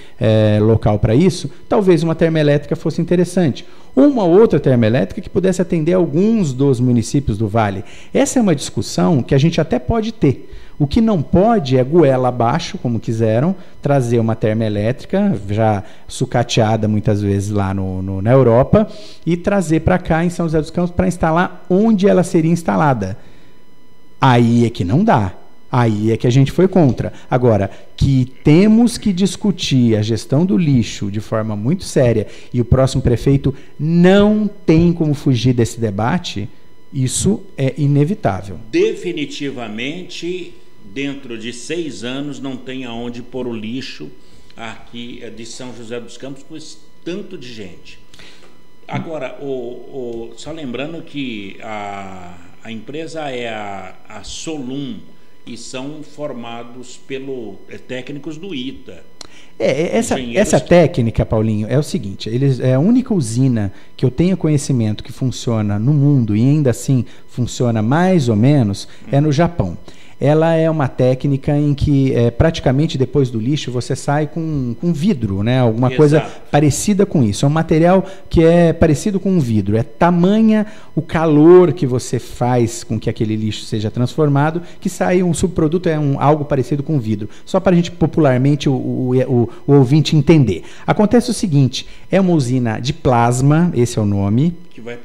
local para isso, talvez uma termoelétrica fosse interessante. Uma outra termoelétrica que pudesse atender alguns dos municípios do Vale. Essa é uma discussão que a gente até pode ter. O que não pode é goela abaixo, como quiseram, trazer uma termoelétrica já sucateada muitas vezes lá na Europa e trazer para cá em São José dos Campos para instalar onde ela seria instalada. Aí é que não dá. Aí é que a gente foi contra. Agora, que temos que discutir a gestão do lixo de forma muito séria e o próximo prefeito não tem como fugir desse debate, isso é inevitável. Definitivamente, dentro de 6 anos, não tem aonde pôr o lixo aqui de São José dos Campos com esse tanto de gente. Agora, só lembrando que a empresa é a Solum e são formados técnicos do ITA. Essa técnica, Paulinho, é o seguinte: é a única usina que eu tenho conhecimento que funciona no mundo e ainda assim funciona mais ou menos, é no Japão. Ela é uma técnica em que praticamente depois do lixo você sai com vidro, né? Alguma Exato. Coisa parecida com isso. É um material que é parecido com um vidro. É tamanha o calor que você faz com que aquele lixo seja transformado, que sai um subproduto, algo parecido com vidro. Só para a gente popularmente o ouvinte entender. Acontece o seguinte: é uma usina de plasma, esse é o nome.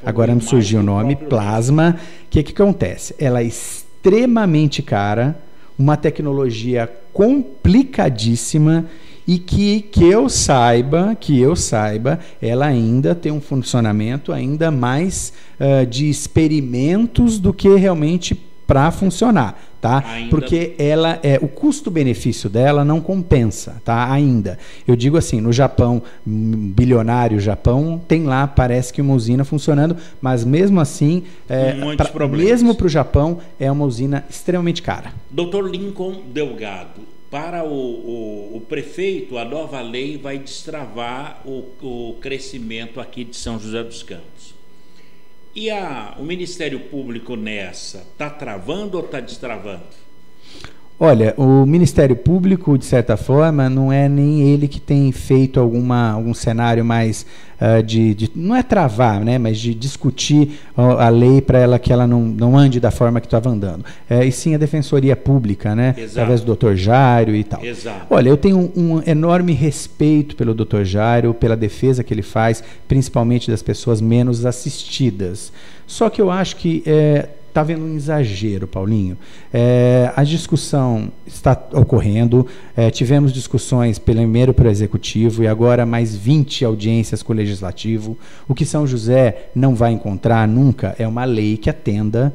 Agora me surgiu o nome, plasma. O que acontece? Ela é extremamente cara, uma tecnologia complicadíssima e que eu saiba, ela ainda tem um funcionamento ainda mais de experimentos do que realmente para funcionar, tá? Porque o custo-benefício dela não compensa, tá? Ainda. Eu digo assim, no Japão, bilionário Japão, tem lá, parece que uma usina funcionando, mas mesmo assim, mesmo para o Japão, é uma usina extremamente cara. Dr. Lincoln Delgado, para o prefeito, a nova lei vai destravar o crescimento aqui de São José dos Campos. E o Ministério Público nessa, está travando ou está destravando? Olha, o Ministério Público, de certa forma, não é nem ele que tem feito algum cenário mais não é travar, né, mas de discutir a lei para que ela não ande da forma que estava andando. E sim a Defensoria Pública, né, através do Dr. Jário e tal. Exato. Olha, eu tenho um enorme respeito pelo Dr. Jário, pela defesa que ele faz, principalmente das pessoas menos assistidas. Só que eu acho que está havendo um exagero, Paulinho. A discussão está ocorrendo, tivemos discussões primeiro para o Executivo e agora mais 20 audiências com o Legislativo. O que São José não vai encontrar nunca é uma lei que atenda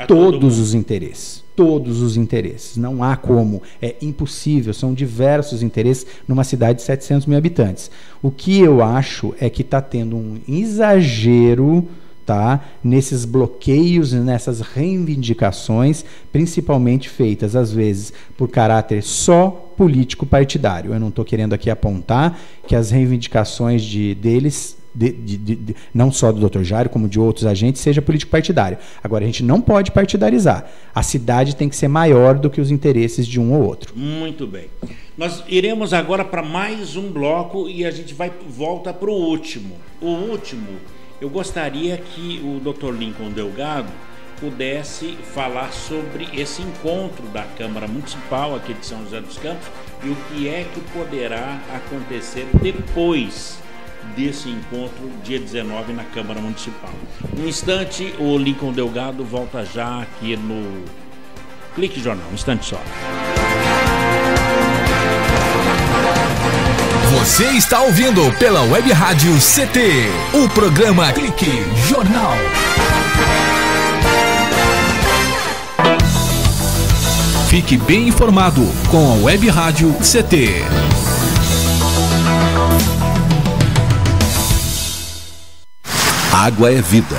todos os interesses. Todos os interesses. Não há como. É impossível. São diversos interesses numa cidade de 700 mil habitantes. O que eu acho é que está tendo um exagero, nesses bloqueios e nessas reivindicações, principalmente feitas às vezes por caráter só político partidário. Eu não estou querendo aqui apontar que as reivindicações deles, não só do Dr. Jário, como de outros agentes, seja político partidário. Agora, a gente não pode partidarizar. A cidade tem que ser maior do que os interesses de um ou outro. Muito bem. Nós iremos agora para mais um bloco e a gente volta para o último. O último, eu gostaria que o Dr. Lincoln Delgado pudesse falar sobre esse encontro da Câmara Municipal aqui de São José dos Campos e o que é que poderá acontecer depois desse encontro, dia 19, na Câmara Municipal. Um instante, o Lincoln Delgado volta já aqui no Clique Jornal. Um instante só. Você está ouvindo pela Web Rádio CT, o programa Clique Jornal. Fique bem informado com a Web Rádio CT. Água é vida.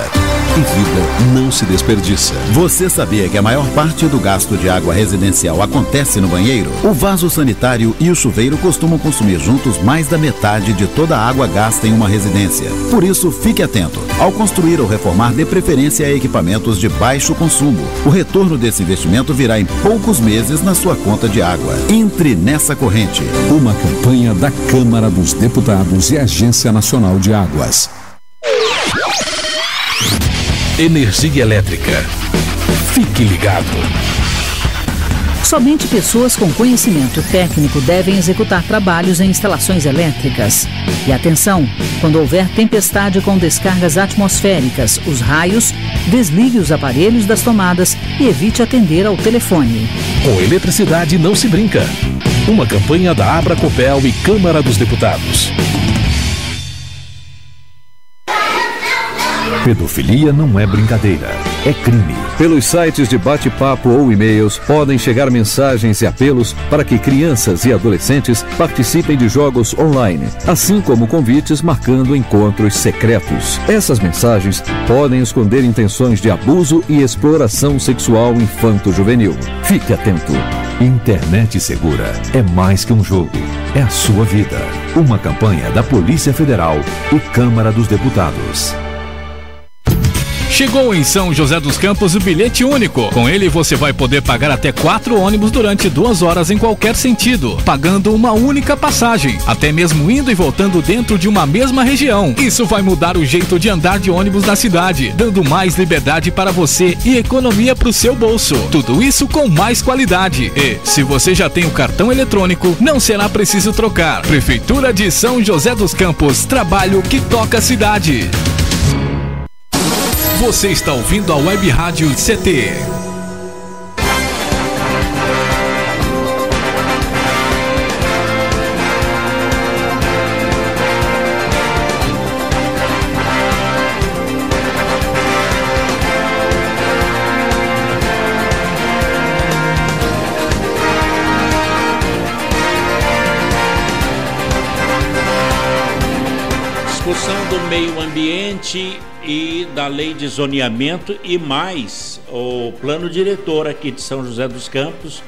E vida não se desperdiça. Você sabia que a maior parte do gasto de água residencial acontece no banheiro? O vaso sanitário e o chuveiro costumam consumir juntos mais da metade de toda a água gasta em uma residência. Por isso, fique atento. Ao construir ou reformar, dê preferência a equipamentos de baixo consumo. O retorno desse investimento virá em poucos meses na sua conta de água. Entre nessa corrente. Uma campanha da Câmara dos Deputados e Agência Nacional de Águas. Energia elétrica. Fique ligado. Somente pessoas com conhecimento técnico devem executar trabalhos em instalações elétricas. E atenção, quando houver tempestade com descargas atmosféricas, os raios, desligue os aparelhos das tomadas e evite atender ao telefone. Com eletricidade não se brinca. Uma campanha da Abracopel e Câmara dos Deputados. Pedofilia não é brincadeira, é crime. Pelos sites de bate-papo ou e-mails podem chegar mensagens e apelos para que crianças e adolescentes participem de jogos online, assim como convites marcando encontros secretos. Essas mensagens podem esconder intenções de abuso e exploração sexual infanto-juvenil. Fique atento. Internet segura é mais que um jogo, é a sua vida. Uma campanha da Polícia Federal e Câmara dos Deputados. Chegou em São José dos Campos o bilhete único. Com ele você vai poder pagar até 4 ônibus durante 2 horas em qualquer sentido, pagando uma única passagem, até mesmo indo e voltando dentro de uma mesma região. Isso vai mudar o jeito de andar de ônibus na cidade, dando mais liberdade para você e economia para o seu bolso. Tudo isso com mais qualidade. E, se você já tem o cartão eletrônico, não será preciso trocar. Prefeitura de São José dos Campos, trabalho que toca a cidade. Você está ouvindo a Web Rádio CT. Discussão do meio ambiente e da lei de zoneamento e mais o plano diretor aqui de São José dos Campos,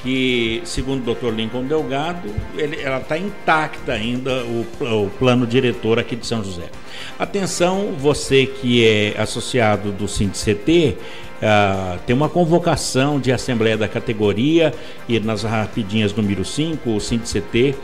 que, segundo o Dr. Lincoln Delgado, ela está intacta ainda, o plano diretor aqui de São José. Atenção, você que é associado do SINDICT, tem uma convocação de assembleia da categoria, e nas rapidinhas número 5, o SINDICT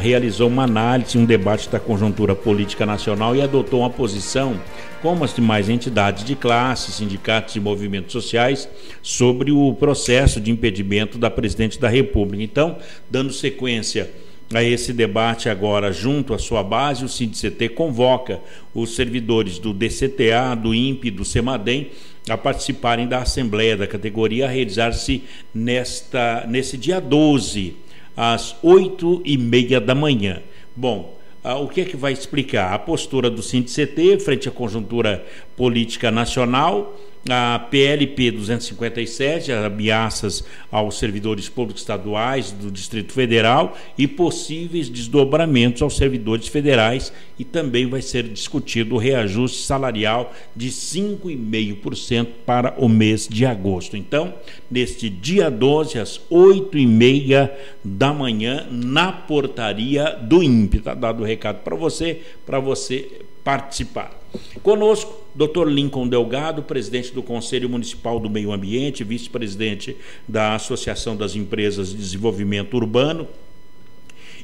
realizou uma análise, um debate da conjuntura política nacional e adotou uma posição, como as demais entidades de classe, sindicatos e movimentos sociais, sobre o processo de impedimento da Presidente da República. Então, dando sequência a esse debate agora, junto à sua base, o SINDICT convoca os servidores do DCTA, do INPE e do CEMADEM a participarem da Assembleia da categoria, a realizar-se nesse dia 12, às 8h30 da manhã. Bom, o que é que vai explicar? A postura do SINDICT frente à conjuntura política nacional, a PLP 257, ameaças aos servidores públicos estaduais do Distrito Federal e possíveis desdobramentos aos servidores federais, e também vai ser discutido o reajuste salarial de 5,5% para o mês de agosto. Então, neste dia 12, às 8h30 da manhã, na portaria do INPE. Está dado o recado para você participar. Conosco, Dr. Lincoln Delgado, presidente do Conselho Municipal do Meio Ambiente, vice-presidente da Associação das Empresas de Desenvolvimento Urbano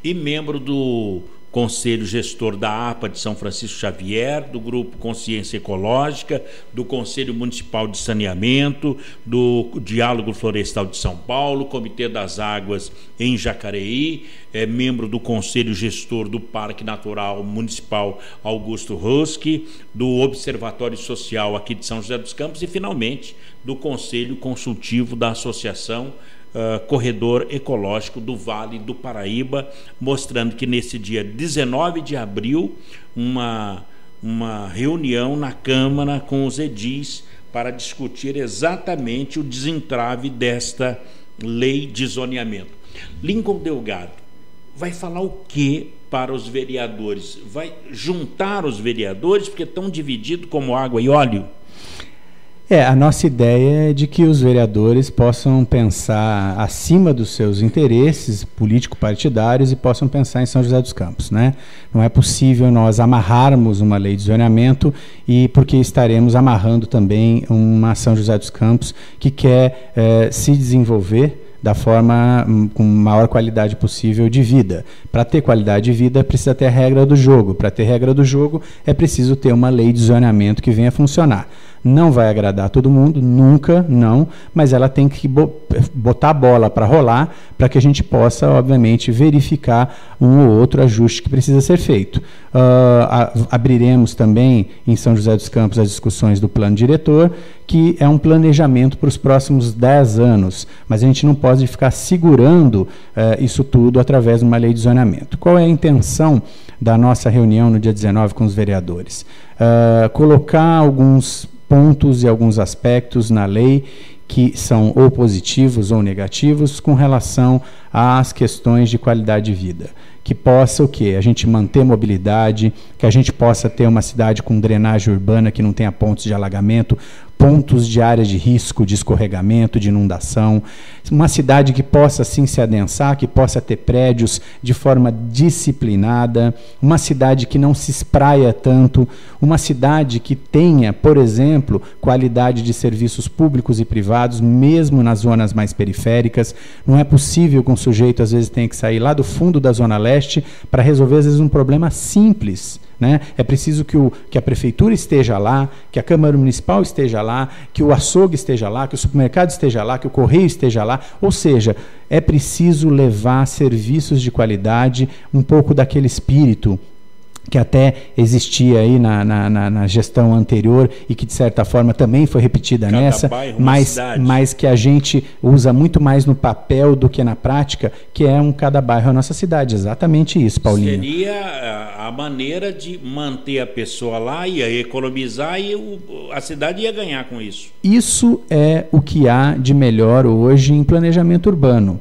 e membro do Conselho Gestor da APA de São Francisco Xavier, do Grupo Consciência Ecológica, do Conselho Municipal de Saneamento, do Diálogo Florestal de São Paulo, Comitê das Águas em Jacareí, membro do Conselho Gestor do Parque Natural Municipal Augusto Husky, do Observatório Social aqui de São José dos Campos e, finalmente, do Conselho Consultivo da Associação Corredor Ecológico do Vale do Paraíba, mostrando que nesse dia 19 de abril, uma reunião na Câmara com os edis para discutir exatamente o desentrave desta lei de zoneamento. Lincoln Delgado vai falar o que para os vereadores? Vai juntar os vereadores porque estão divididos como água e óleo? A nossa ideia é de que os vereadores possam pensar acima dos seus interesses político-partidários e possam pensar em São José dos Campos, né? Não é possível nós amarrarmos uma lei de zoneamento, e porque estaremos amarrando também uma São José dos Campos que quer se desenvolver da forma com maior qualidade possível de vida. Para ter qualidade de vida, precisa ter a regra do jogo. Para ter regra do jogo, é preciso ter uma lei de zoneamento que venha funcionar. Não vai agradar todo mundo, nunca, não, mas ela tem que botar a bola para rolar, para que a gente possa, obviamente, verificar um ou outro ajuste que precisa ser feito. Abriremos também em São José dos Campos as discussões do plano diretor, que é um planejamento para os próximos 10 anos, mas a gente não pode ficar segurando isso tudo através de uma lei de zoneamento. Qual é a intenção da nossa reunião no dia 19 com os vereadores? Colocar alguns pontos e alguns aspectos na lei que são ou positivos ou negativos com relação às questões de qualidade de vida. Que possa o quê? A gente manter mobilidade, que a gente possa ter uma cidade com drenagem urbana que não tenha pontos de alagamento, pontos de área de risco, de escorregamento, de inundação, uma cidade que possa sim se adensar, que possa ter prédios de forma disciplinada, uma cidade que não se espraia tanto, uma cidade que tenha, por exemplo, qualidade de serviços públicos e privados, mesmo nas zonas mais periféricas. Não é possível que um sujeito às vezes tenha que sair lá do fundo da Zona Leste para resolver às vezes um problema simples, né? É preciso que a prefeitura esteja lá, que a Câmara Municipal esteja lá, que o açougue esteja lá, que o supermercado esteja lá, que o correio esteja lá. Ou seja, é preciso levar serviços de qualidade, um pouco daquele espírito que até existia aí na gestão anterior e que de certa forma também foi repetida Cada nessa, bairro, mas que a gente usa muito mais no papel do que na prática, que é cada bairro a nossa cidade. Exatamente isso, Paulinho. Seria a maneira de manter a pessoa lá, ia economizar e a cidade ia ganhar com isso. Isso é o que há de melhor hoje em planejamento urbano.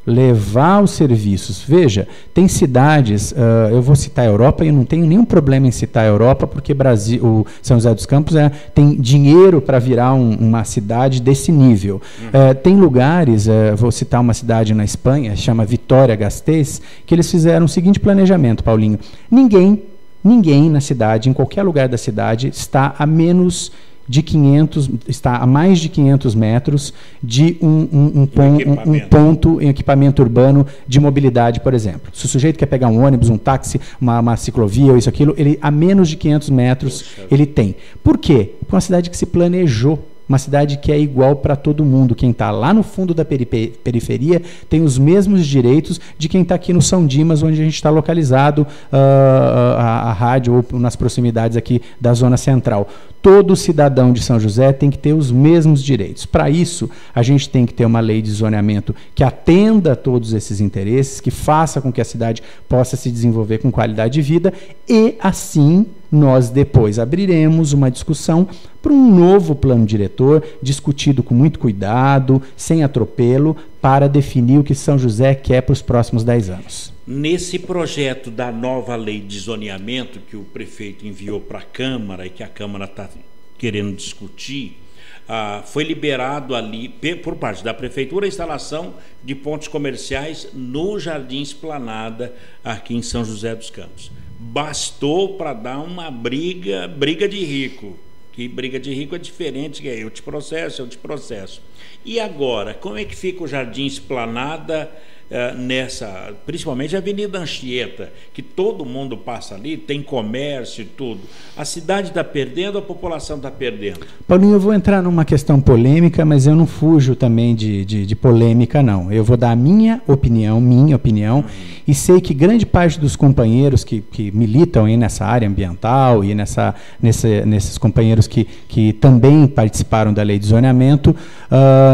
levar os serviços. Veja, tem cidades, eu vou citar a Europa, e eu não tenho nenhum problema em citar a Europa, porque o São José dos Campos tem dinheiro para virar uma cidade desse nível. Tem lugares, vou citar uma cidade na Espanha, chama Vitoria-Gasteiz, que eles fizeram o seguinte planejamento, Paulinho. Ninguém na cidade, em qualquer lugar da cidade, está a mais de 500 metros de um ponto em equipamento urbano de mobilidade, por exemplo. Se o sujeito quer pegar um ônibus, um táxi, uma ciclovia ou isso, aquilo, ele a menos de 500 metros ele tem. Por quê? Porque é uma cidade que se planejou. Uma cidade que é igual para todo mundo. Quem está lá no fundo da periferia tem os mesmos direitos de quem está aqui no São Dimas, onde a gente está localizado, a rádio, ou nas proximidades aqui da zona central. Todo cidadão de São José tem que ter os mesmos direitos. Para isso, a gente tem que ter uma lei de zoneamento que atenda a todos esses interesses, que faça com que a cidade possa se desenvolver com qualidade de vida, e assim nós depois abriremos uma discussão para um novo plano diretor, discutido com muito cuidado, sem atropelo, para definir o que São José quer para os próximos 10 anos. Nesse projeto da nova lei de zoneamento que o prefeito enviou para a Câmara e que a Câmara está querendo discutir, foi liberado ali, por parte da Prefeitura, a instalação de pontos comerciais no Jardim Esplanada, aqui em São José dos Campos. Bastou para dar uma briga de rico. Que briga de rico é diferente, que eu te processo. E agora, como é que fica o Jardim Esplanada principalmente a Avenida Anchieta, que todo mundo passa ali, tem comércio e tudo. A cidade está perdendo, a população está perdendo. Paulinho, eu vou entrar numa questão polêmica, mas eu não fujo também de polêmica, não. Eu vou dar a minha opinião, e sei que grande parte dos companheiros que militam aí nessa área ambiental e nesses companheiros que também participaram da lei de zoneamento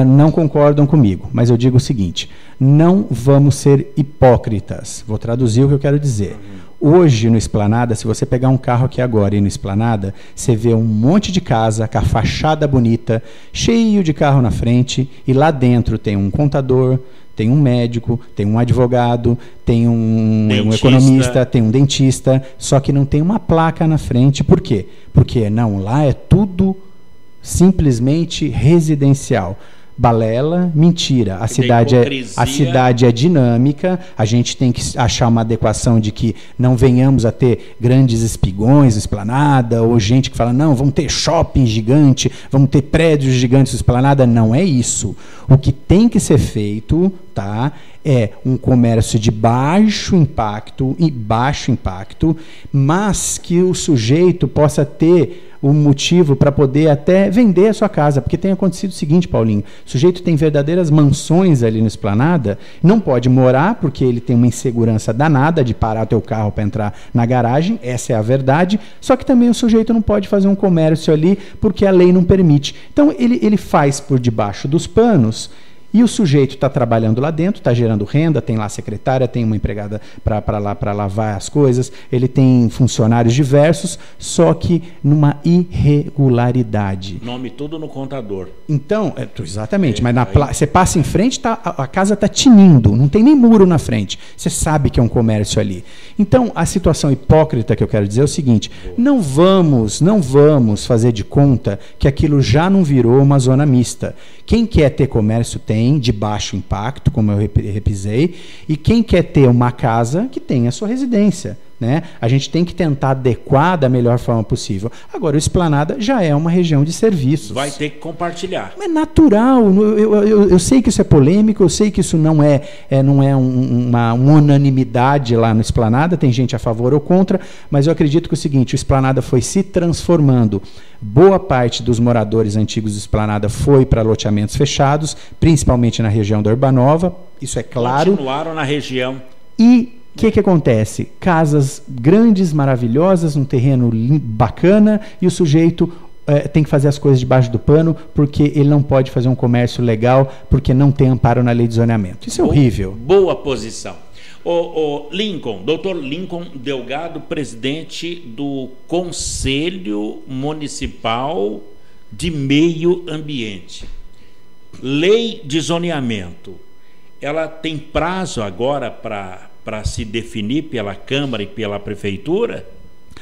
não concordam comigo. Mas eu digo o seguinte: não vamos ser hipócritas. Vou traduzir o que eu quero dizer. Hoje, no Esplanada, se você pegar um carro aqui agora e ir no Esplanada, você vê um monte de casa com a fachada bonita, cheio de carro na frente, e lá dentro tem um contador, tem um médico, tem um advogado, tem um economista, tem um dentista, só que não tem uma placa na frente. Por quê? Porque lá é tudo simplesmente residencial. Balela, mentira. A cidade é dinâmica, a gente tem que achar uma adequação de que não venhamos a ter grandes espigões, Esplanada, ou gente que fala, não, vamos ter shopping gigante, vamos ter prédios gigantes, Esplanada. Não é isso. O que tem que ser feito, é um comércio de baixo impacto, mas que o sujeito possa ter um motivo para poder até vender a sua casa, porque tem acontecido o seguinte, Paulinho, o sujeito tem verdadeiras mansões ali no Esplanada, não pode morar porque ele tem uma insegurança danada de parar o teu carro para entrar na garagem, essa é a verdade, só que também o sujeito não pode fazer um comércio ali porque a lei não permite. Então ele faz por debaixo dos panos, e o sujeito está trabalhando lá dentro, está gerando renda, tem lá a secretária, tem uma empregada para lavar as coisas, ele tem funcionários diversos, só que numa irregularidade. Nome tudo no contador. Então, exatamente, mas você passa em frente, a casa está tinindo, não tem nem muro na frente. Você sabe que é um comércio ali. Então, a situação hipócrita que eu quero dizer é o seguinte: não vamos fazer de conta que aquilo já não virou uma zona mista. Quem quer ter comércio tem, de baixo impacto, como eu repisei, e quem quer ter uma casa que tenha a sua residência. A gente tem que tentar adequar da melhor forma possível. Agora, o Esplanada já é uma região de serviços. Vai ter que compartilhar. É natural. Eu sei que isso é polêmico, eu sei que isso não é uma unanimidade lá no Esplanada, tem gente a favor ou contra, mas eu acredito que é o seguinte: o Esplanada foi se transformando. Boa parte dos moradores antigos do Esplanada foi para loteamentos fechados, principalmente na região da Urbanova, isso é claro. Continuaram na região. E o que acontece? Casas grandes, maravilhosas, um terreno bacana, e o sujeito tem que fazer as coisas debaixo do pano, porque ele não pode fazer um comércio legal, porque não tem amparo na lei de zoneamento. Isso é horrível. Boa posição. Doutor Lincoln Delgado, presidente do Conselho Municipal de Meio Ambiente. Lei de zoneamento. ela tem prazo agora para se definir pela Câmara e pela Prefeitura?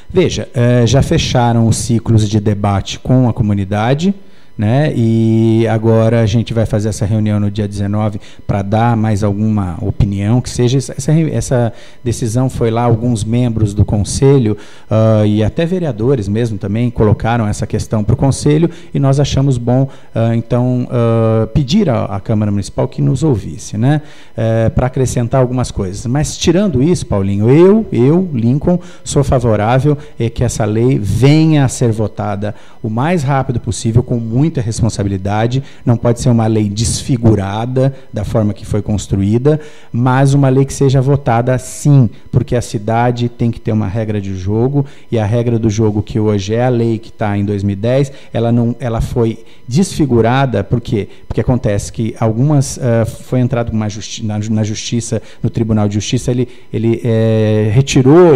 Veja, já fecharam os ciclos de debate com a comunidade, né? E agora a gente vai fazer essa reunião no dia 19 para dar mais alguma opinião, que seja essa decisão. Foi lá, alguns membros do Conselho e até vereadores mesmo também colocaram essa questão para o Conselho, e nós achamos bom, então, pedir à Câmara Municipal que nos ouvisse, né? Para acrescentar algumas coisas. Mas, tirando isso, Paulinho, eu, Lincoln, sou favorável que essa lei venha a ser votada o mais rápido possível, com muita responsabilidade. Não pode ser uma lei desfigurada da forma que foi construída, mas uma lei que seja votada sim, porque a cidade tem que ter uma regra de jogo, e a regra do jogo que hoje é a lei que está em 2010, ela foi desfigurada. Por quê? Porque acontece que algumas foi entrado na justiça, no Tribunal de Justiça, ele retirou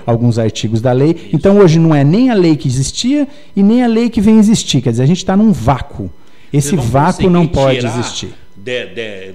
alguns artigos da lei. Isso. Então hoje não é nem a lei que existia e nem a lei que vem existir. Quer dizer, a gente está num vácuo. Esse vácuo não pode existir.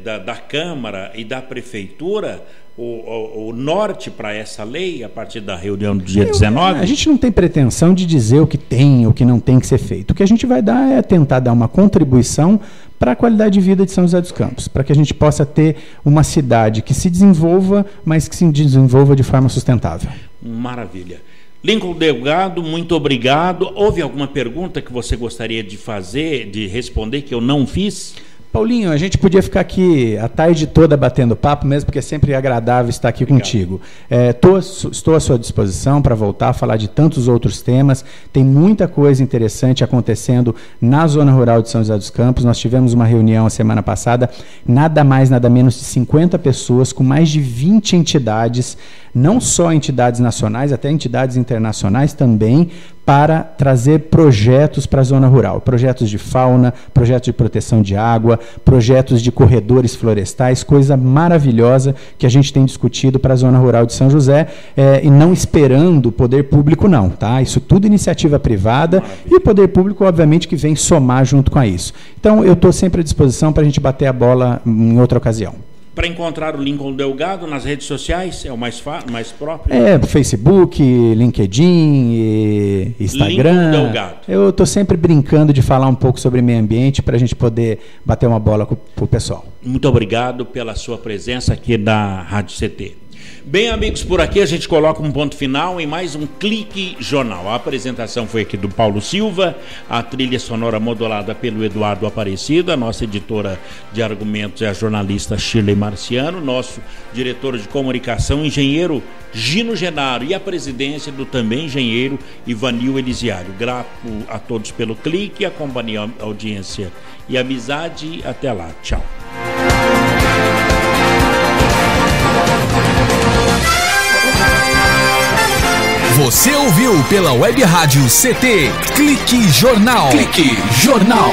Da Câmara e da Prefeitura o norte para essa lei a partir da reunião do dia 19? A gente não tem pretensão de dizer o que tem ou o que não tem que ser feito. O que a gente vai dar é tentar dar uma contribuição para a qualidade de vida de São José dos Campos, para que a gente possa ter uma cidade que se desenvolva, mas que se desenvolva de forma sustentável. Maravilha. Lincoln Delgado, muito obrigado. Houve alguma pergunta que você gostaria de fazer, de responder, que eu não fiz? Paulinho, a gente podia ficar aqui a tarde toda batendo papo, mesmo porque é sempre agradável estar aqui contigo. Estou à sua disposição para voltar a falar de tantos outros temas. Tem muita coisa interessante acontecendo na zona rural de São José dos Campos. Nós tivemos uma reunião a semana passada, nada mais, nada menos de 50 pessoas, com mais de 20 entidades, não só entidades nacionais, até entidades internacionais também, para trazer projetos para a zona rural, projetos de fauna, projetos de proteção de água, projetos de corredores florestais, coisa maravilhosa que a gente tem discutido para a zona rural de São José, e não esperando o poder público não, tá? Isso tudo iniciativa privada, e o poder público, obviamente, que vem somar junto com isso. Então, eu estou sempre à disposição para a gente bater a bola em outra ocasião. Para encontrar o Lincoln Delgado nas redes sociais, é o mais próprio? Facebook, LinkedIn, Instagram. Lincoln Delgado. Eu estou sempre brincando de falar um pouco sobre meio ambiente para a gente poder bater uma bola com o pessoal. Muito obrigado pela sua presença aqui na Rádio CT. Bem, amigos, por aqui a gente coloca um ponto final em mais um Clique Jornal. A apresentação foi aqui do Paulo Silva, a trilha sonora modulada pelo Eduardo Aparecido, a nossa editora de argumentos é a jornalista Shirley Marciano, nosso diretor de comunicação, engenheiro Gino Genaro, e a presidência do também engenheiro Ivanil Elisiário. Grato a todos pelo clique, a companhia, a audiência e a amizade. Até lá. Tchau. Você ouviu pela Web Rádio CT Clique Jornal. Clique Jornal.